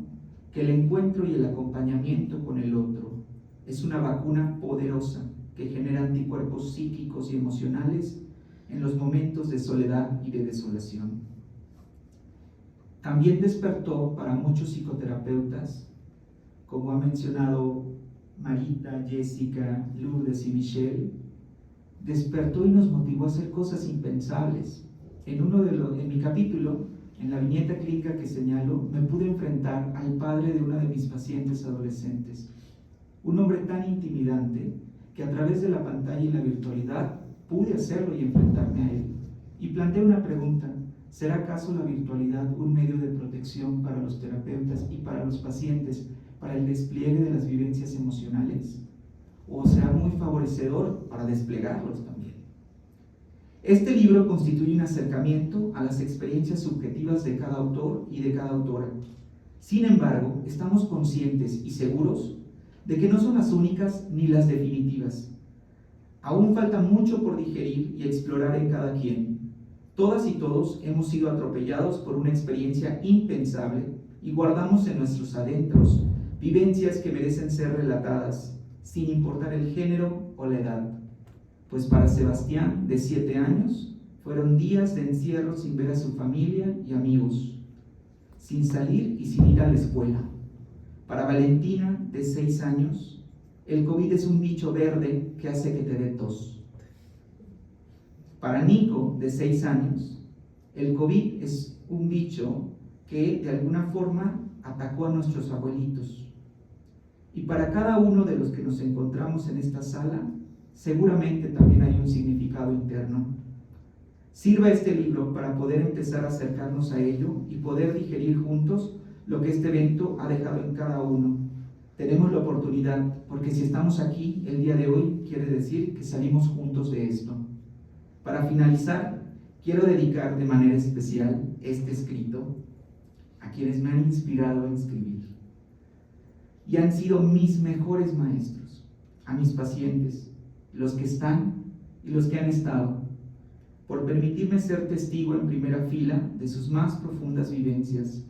que el encuentro y el acompañamiento con el otro es una vacuna poderosa que genera anticuerpos psíquicos y emocionales en los momentos de soledad y de desolación. También despertó para muchos psicoterapeutas, como ha mencionado Marita, Jessica, Lourdes y Michelle, despertó y nos motivó a hacer cosas impensables. En mi capítulo, en la viñeta clínica que señalo, me pude enfrentar al padre de una de mis pacientes adolescentes, un hombre tan intimidante que a través de la pantalla y la virtualidad pude hacerlo y enfrentarme a él. Y planteé una pregunta: ¿será acaso la virtualidad un medio de protección para los terapeutas y para los pacientes para el despliegue de las vivencias emocionales? ¿O será muy favorecedor para desplegarlos también? Este libro constituye un acercamiento a las experiencias subjetivas de cada autor y de cada autora. Sin embargo, estamos conscientes y seguros de que no son las únicas ni las definitivas. Aún falta mucho por digerir y explorar en cada quien. Todas y todos hemos sido atropellados por una experiencia impensable y guardamos en nuestros adentros vivencias que merecen ser relatadas, sin importar el género o la edad. Pues para Sebastián, de 7 años, fueron días de encierro sin ver a su familia y amigos, sin salir y sin ir a la escuela. Para Valentina, de 6 años, el COVID es un bicho verde que hace que te dé tos. Para Nico, de 6 años, el COVID es un bicho que de alguna forma atacó a nuestros abuelitos. Y para cada uno de los que nos encontramos en esta sala, seguramente también hay un significado interno. Sirva este libro para poder empezar a acercarnos a ello y poder digerir juntos lo que este evento ha dejado en cada uno. Tenemos la oportunidad, porque si estamos aquí el día de hoy, quiere decir que salimos juntos de esto. Para finalizar, quiero dedicar de manera especial este escrito a quienes me han inspirado a escribir y han sido mis mejores maestros, a mis pacientes, los que están y los que han estado, por permitirme ser testigo en primera fila de sus más profundas vivencias,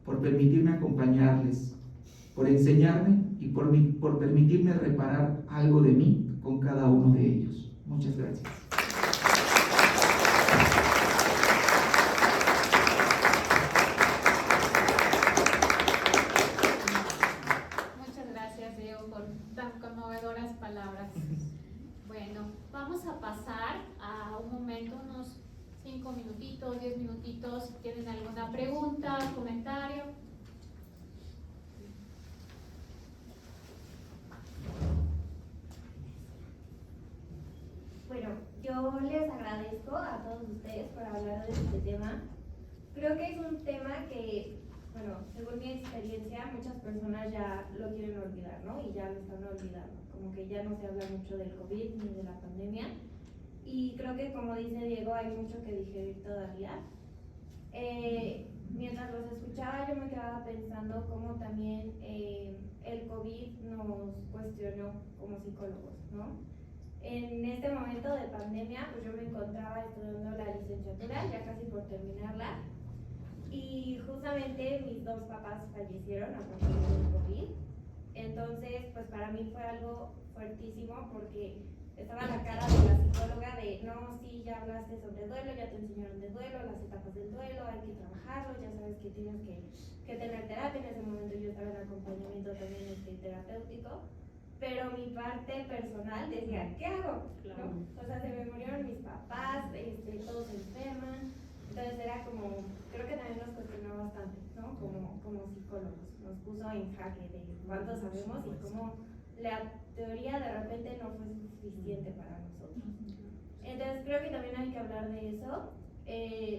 por permitirme acompañarles, por enseñarme y por permitirme reparar algo de mí con cada uno de ellos. Muchas gracias. Muchas gracias, Diego, por tan conmovedoras palabras. Bueno, vamos a pasar a un momento, unos 5 minutitos, 10 minutitos, si tienen alguna pregunta, comentario. Bueno, yo les agradezco a todos ustedes por hablar de este tema. Creo que es un tema que, bueno, según mi experiencia, muchas personas ya lo quieren olvidar, ¿no? Y ya lo están olvidando, como que ya no se habla mucho del COVID ni de la pandemia. Y creo que, como dice Diego, hay mucho que digerir todavía. Mientras los escuchaba, yo me quedaba pensando cómo también el COVID nos cuestionó como psicólogos, ¿no? En este momento de pandemia, pues yo me encontraba estudiando la licenciatura, ya casi por terminarla, y justamente mis 2 papás fallecieron a partir del COVID. Entonces, pues para mí fue algo fuertísimo porque estaba la cara de la psicóloga de, no, sí, ya hablaste sobre duelo, ya te enseñaron de duelo, las etapas del duelo, hay que trabajarlo, ya sabes que tienes que tener terapia. En ese momento yo estaba en acompañamiento también terapéutico, pero mi parte personal decía, ¿qué hago? Claro. ¿No? O sea, se me murieron mis papás, todos se enferman, entonces era como, creo que también nos cuestionó bastante, ¿no? Como psicólogos, nos puso en jaque de cuánto sabemos y cómo la teoría de repente no fue suficiente para nosotros. Entonces creo que también hay que hablar de eso.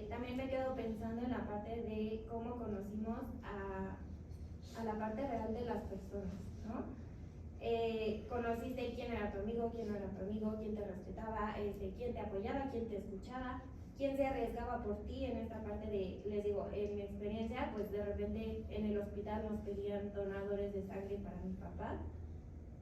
También me quedo pensando en la parte de cómo conocimos a la parte real de las personas, ¿no? Conociste quién era tu amigo, quién no era tu amigo, quién te respetaba, quién te apoyaba, quién te escuchaba, quién se arriesgaba por ti en esta parte de, les digo, en mi experiencia, pues de repente en el hospital nos pedían donadores de sangre para mi papá.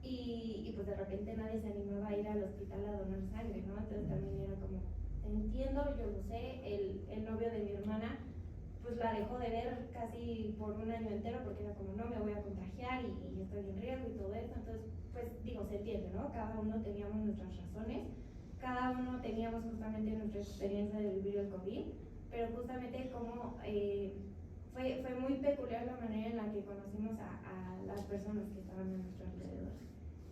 Y pues de repente nadie se animaba a ir al hospital a donar sangre, ¿no? Entonces también era como, entiendo, yo lo sé, el novio de mi hermana pues la dejó de ver casi por un año entero porque era como, no me voy a contagiar y estoy en riesgo y todo eso. Entonces, pues digo, se entiende, ¿no? Cada uno teníamos nuestras razones, cada uno teníamos justamente nuestra experiencia de vivir el COVID, pero justamente como fue muy peculiar la manera en la que conocimos a las personas que estaban a nuestro alrededor.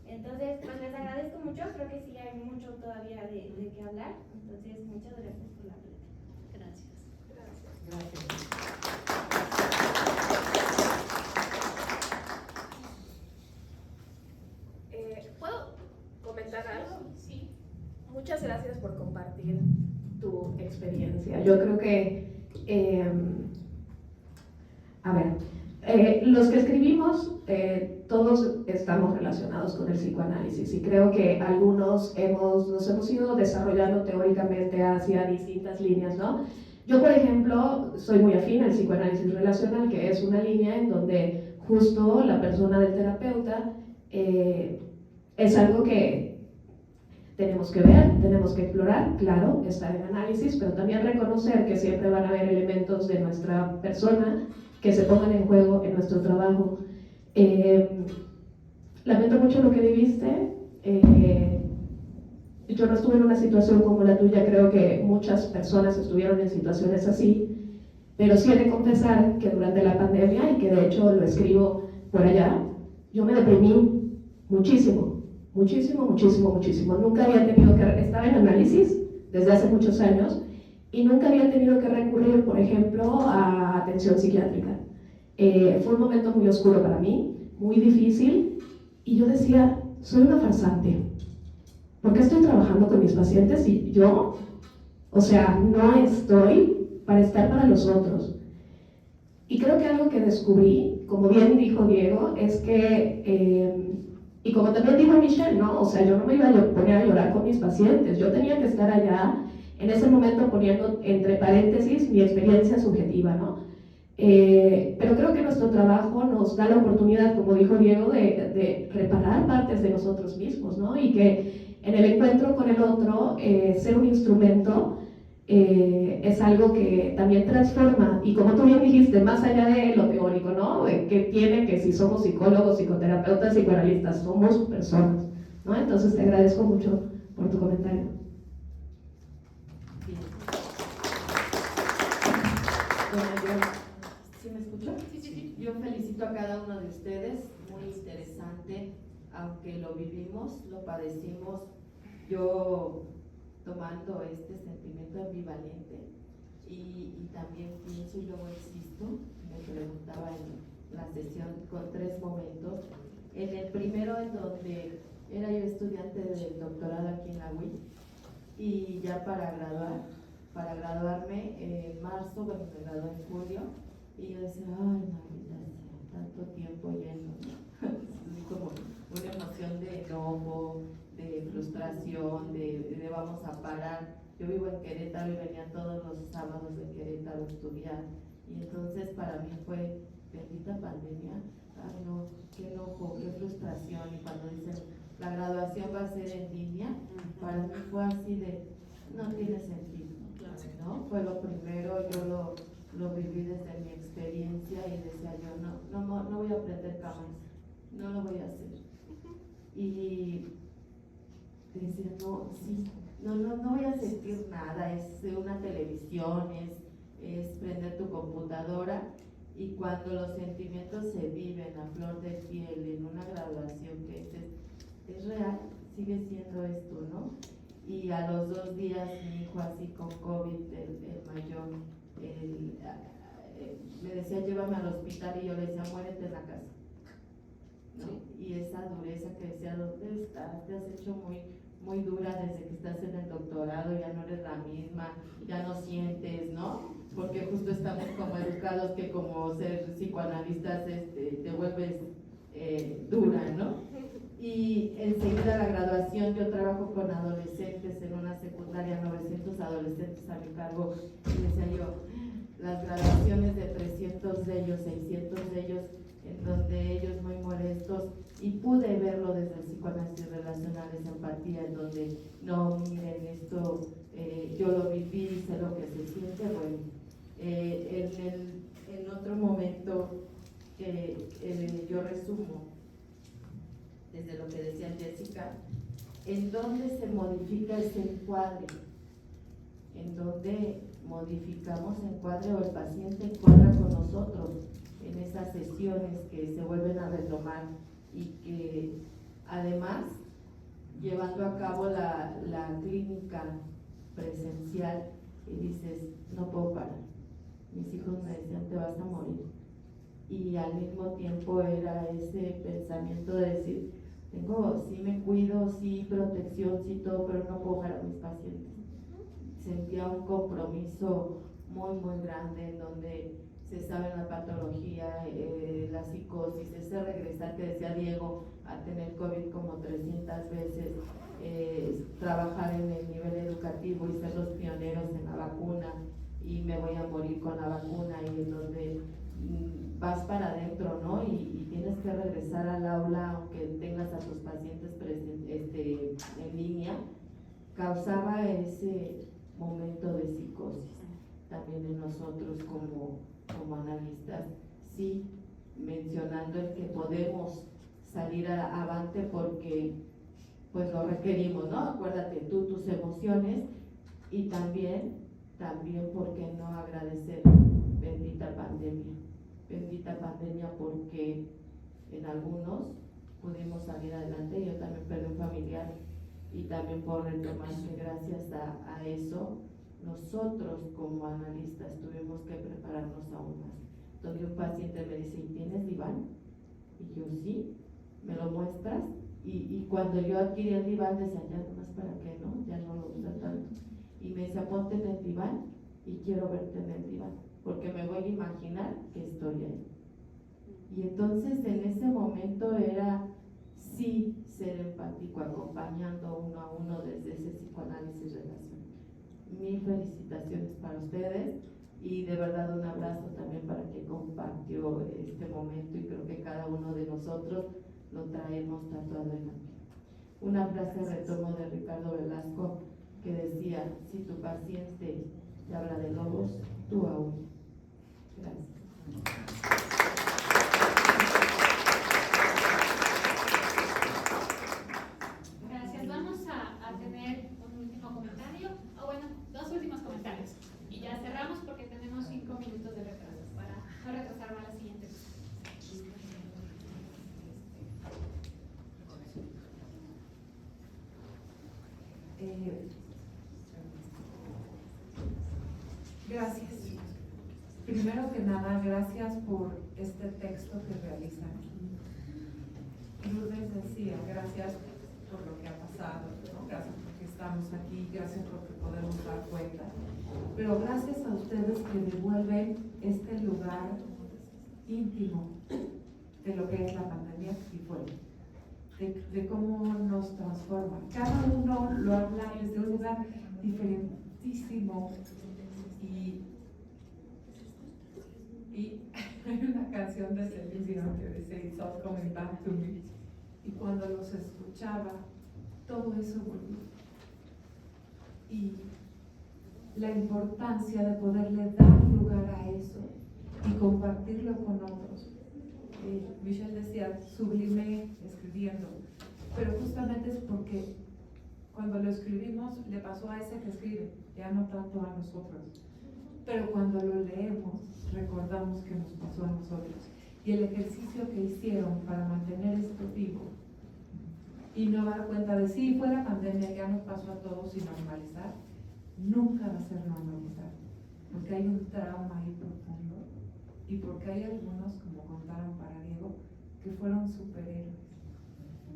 Entonces, pues les agradezco mucho, creo que sí hay mucho todavía de qué hablar, entonces muchas gracias por la plática. Gracias. Gracias. ¿Puedo comentar algo? Sí. Muchas gracias por compartir tu experiencia. Yo creo que, los que escribimos, todos estamos relacionados con el psicoanálisis y creo que algunos nos hemos ido desarrollando teóricamente hacia distintas líneas, ¿no? Yo, por ejemplo, soy muy afín al psicoanálisis relacional, que es una línea en donde justo la persona del terapeuta es algo que tenemos que ver, tenemos que explorar, claro, estar en análisis, pero también reconocer que siempre van a haber elementos de nuestra persona que se pongan en juego en nuestro trabajo. Lamento mucho lo que viviste. Yo no estuve en una situación como la tuya, creo que muchas personas estuvieron en situaciones así, pero sí he de confesar que durante la pandemia, y que de hecho lo escribo por allá, yo me deprimí muchísimo, muchísimo, muchísimo, muchísimo. Nunca había tenido que estar en análisis desde hace muchos años y nunca había tenido que recurrir, por ejemplo, a atención psiquiátrica. Fue un momento muy oscuro para mí, muy difícil, y yo decía, soy una farsante. ¿Por qué estoy trabajando con mis pacientes y yo, o sea, no estoy para estar para los otros? Y creo que algo que descubrí, como bien dijo Diego, es que, y como también dijo Michelle, ¿no? O sea, yo no me iba a poner a llorar con mis pacientes, yo tenía que estar allá, en ese momento poniendo entre paréntesis mi experiencia subjetiva, ¿no? Pero creo que nuestro trabajo nos da la oportunidad, como dijo Diego, de reparar partes de nosotros mismos, ¿no? Y que en el encuentro con el otro, ser un instrumento es algo que también transforma, y como tú bien dijiste, más allá de lo teórico, ¿no? Que tiene que si somos psicólogos, psicoterapeutas, psicoanalistas, somos personas, ¿no? Entonces te agradezco mucho por tu comentario. Bien. Bueno, ¿sí me escuchan? Sí, sí, sí. Yo felicito a cada uno de ustedes, muy interesante, aunque lo vivimos, lo padecimos, yo tomando este sentimiento ambivalente y también pienso y luego existo. Me preguntaba en la sesión con 3 momentos. En el primero, en donde era yo estudiante del doctorado aquí en la UIT, y ya para graduarme en marzo, bueno, me gradué en julio, y yo decía, ay, Navidad, tanto tiempo lleno, así como una emoción de enojo, de frustración, de vamos a parar. Yo vivo en Querétaro y venía todos los sábados de Querétaro a estudiar, y entonces para mí fue, bendita pandemia, ay no, qué enojo, qué frustración. Y cuando dicen, la graduación va a ser en línea, para mí fue así de, no tiene sentido, ¿no? Fue lo primero, yo lo viví desde mi experiencia y decía yo, no voy a aprender cámaras, no lo voy a hacer. y decía, no, sí, no voy a sentir nada, es una televisión, es prender tu computadora. Y cuando los sentimientos se viven a flor de piel en una graduación que es real, sigue siendo esto, ¿no? Y a los 2 días mi hijo así con COVID, el mayor, me decía llévame al hospital y yo le decía muérete en la casa, ¿no? Sí. Y esa dureza que decía, ¿dónde estás? Te has hecho muy dura desde que estás en el doctorado, ya no eres la misma, ya no sientes, ¿no? Porque justo estamos como educados que como ser psicoanalistas te vuelves dura, ¿no? Y enseguida la graduación, yo trabajo con adolescentes en una secundaria, 900 adolescentes a mi cargo, y decía yo, las graduaciones de 300 de ellos, 600 de ellos, en donde ellos muy molestos, y pude verlo desde el psicoanálisis relacional, esa empatía, en donde, no, miren, esto, yo lo viví, sé lo que se siente, bueno, en otro momento, yo resumo, desde lo que decía Jessica, en donde se modifica ese encuadre, en donde modificamos encuadre o el paciente encuadra con nosotros en esas sesiones que se vuelven a retomar y que además llevando a cabo la clínica presencial y dices, no puedo parar, mis hijos me decían te vas a morir, y al mismo tiempo era ese pensamiento de decir, sí me cuido, sí protección, sí todo, pero no puedo dejar a mis pacientes. Sentía un compromiso muy grande en donde se sabe la patología, la psicosis, ese regresar que decía Diego a tener COVID como 300 veces, trabajar en el nivel educativo y ser los pioneros en la vacuna y me voy a morir con la vacuna, y en donde vas para adentro, ¿no? Y tienes que regresar al aula aunque tengas a tus pacientes en línea, causaba ese momento de psicosis también en nosotros como analistas, sí, mencionando el que podemos salir avante porque pues lo requerimos, ¿no? Acuérdate tú, tus emociones, y también, ¿por qué no agradecer? Bendita pandemia porque en algunos pudimos salir adelante, yo también perdí un familiar y también por retomar que gracias a eso nosotros como analistas tuvimos que prepararnos aún más, donde un paciente me dice, ¿tienes diván? Y yo, sí, ¿me lo muestras? Y cuando yo adquirí el diván decía, ya nomás para qué, ¿no? Ya no lo usa tanto, y me decía, ponte en el diván y quiero verte en el diván porque me voy a imaginar que estoy ahí. Y entonces en ese momento era sí ser empático, acompañando uno a uno desde ese psicoanálisis relacional. Mil felicitaciones para ustedes y de verdad un abrazo también para quien compartió este momento, y creo que cada uno de nosotros lo traemos tatuado en la piel. Una frase retomo de Ricardo Velasco que decía, si tu paciente te habla de lobos, tú aún. Gracias. Gracias. Vamos a tener un último comentario, o bueno, 2 últimos comentarios. Y ya cerramos porque tenemos 5 minutos de retraso para no retrasar a la siguiente. Gracias. Primero que nada, gracias por este texto que realizan. Lourdes decía, gracias por lo que ha pasado, ¿no? Gracias porque estamos aquí, gracias porque podemos dar cuenta, pero gracias a ustedes que devuelven este lugar íntimo de lo que es la pandemia y fue, de cómo nos transforma. Cada uno lo habla desde un lugar diferentísimo, y hay una canción de Celine Dion que dice It's all coming back to me, y cuando los escuchaba todo eso volvió, y la importancia de poderle dar lugar a eso y compartirlo con otros. Michelle decía, sublime escribiendo, pero justamente es porque cuando lo escribimos le pasó a ese que escribe, ya no tanto a nosotros. Pero cuando lo leemos, recordamos que nos pasó a nosotros. Y el ejercicio que hicieron para mantener esto vivo y no dar cuenta de sí, fue la pandemia, ya nos pasó a todos y normalizar, nunca va a ser normalizar. Porque hay un trauma ahí profundo y porque hay algunos, como contaron para Diego, que fueron superhéroes.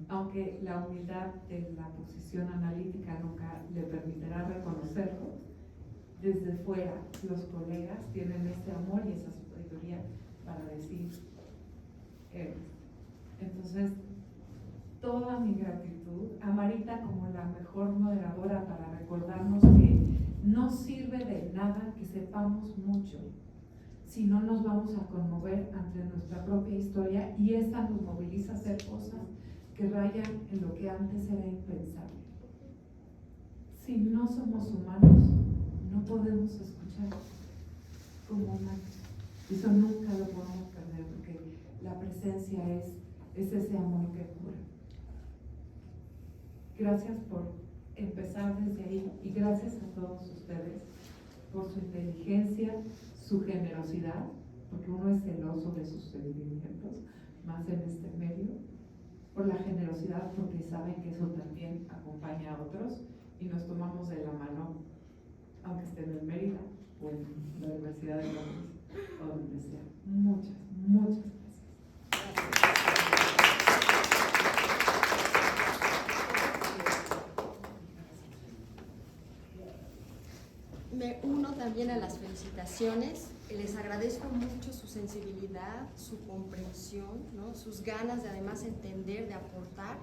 Aunque la humildad de la posición analítica nunca le permitirá reconocerlo, desde fuera los colegas tienen ese amor y esa sabiduría para decir entonces toda mi gratitud a Marita como la mejor moderadora para recordarnos que no sirve de nada que sepamos mucho si no nos vamos a conmover ante nuestra propia historia, y esta nos moviliza a hacer cosas que rayan en lo que antes era impensable. Si no somos humanos, no podemos escuchar como humanos. Eso nunca lo podemos perder, porque la presencia es ese amor que cura. Gracias por empezar desde ahí y gracias a todos ustedes por su inteligencia, su generosidad, porque uno es celoso de sus sentimientos, más en este medio, por la generosidad, porque saben que eso también acompaña a otros y nos tomamos de la mano, aunque estén en Mérida o en la Universidad de Londres o donde sea. Muchas, muchas gracias. Me uno también a las felicitaciones. Les agradezco mucho su sensibilidad, su comprensión, ¿no? Sus ganas de además entender, de aportar.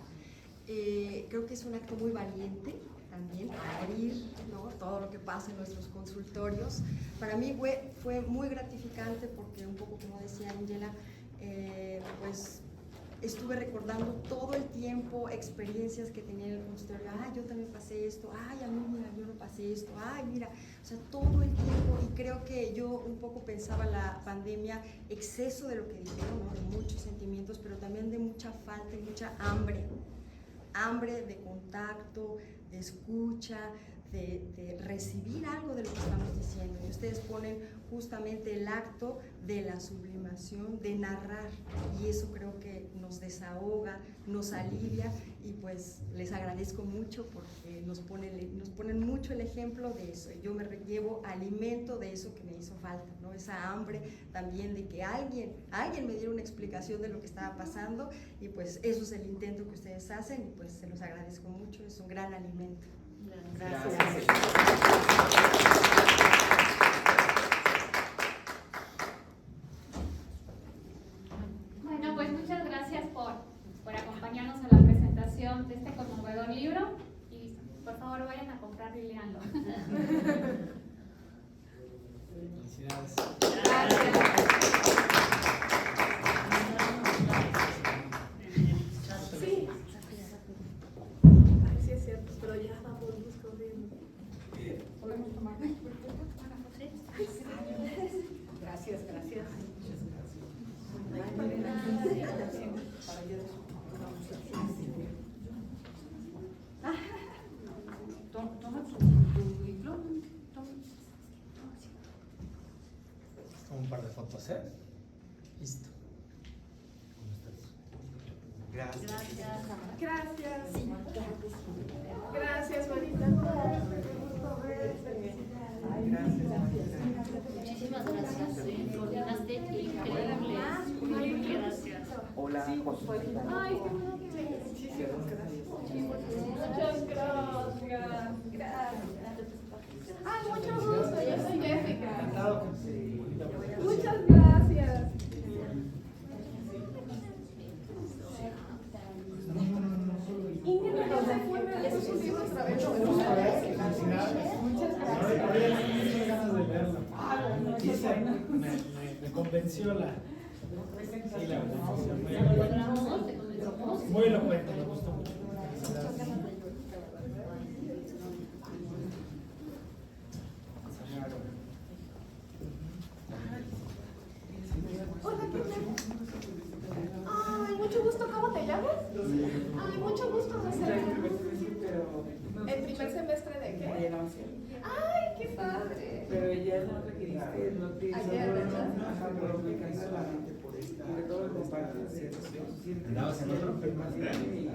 Creo que es un acto muy valiente también, abrir, ¿no?, todo lo que pasa en nuestros consultorios. Para mí fue muy gratificante porque, un poco como decía Ángela, pues estuve recordando todo el tiempo experiencias que tenía en el consultorio. Ay, yo también pasé esto. Ay, a mí, mira, yo no pasé esto. Ay, mira, o sea, todo el tiempo. Y creo que yo un poco pensaba la pandemia, exceso de lo que dijeron, ¿no?, de muchos sentimientos, pero también de mucha falta y mucha hambre. Hambre de contacto, de escucha, de recibir algo de lo que estamos diciendo. Y ustedes ponen justamente el acto de la sublimación, de narrar, y eso creo que nos desahoga, nos alivia, y pues les agradezco mucho porque nos ponen mucho el ejemplo de eso. Yo me llevo alimento de eso que me hizo falta, ¿no? Esa hambre también de que alguien me diera una explicación de lo que estaba pasando, y pues eso es el intento que ustedes hacen, y pues se los agradezco mucho, es un gran alimento. Gracias. Bueno, pues muchas gracias por acompañarnos a la presentación de este conmovedor libro, y por favor vayan a comprarlo y leanlo. Felicidades. Sí. Ay, sí es cierto, pero ya vamos corriendo. ¿Podemos tomar una foto? Gracias, gracias. Toma tu diploma. Un par de fotos, ¿eh? Listo. Gracias. Gracias. Gracias, Marita. Muchísimas gracias. Coordinaste increíble. Muy gracias. Hola, José. Ay, qué bueno que me Muchas gracias. Ay, mucho gusto. Yo soy Jessica. Encantado. Muchas gracias. Ingrid no se fue, me dio sus libros otra vez. Muchas gracias. Me convenció la. Sí, la muy elocuente, me gustó mucho. Hola, ¿qué tal? Ay, mucho gusto. ¿Cómo te llamas? Ay, mucho gusto, José. ¿El primer semestre de qué? De Nación. ¡Ay, qué padre! Pero ella no requeriste, no te hizo Ayer, ¿verdad? por todo el compartes. ¿Andabas en otro? Más grande.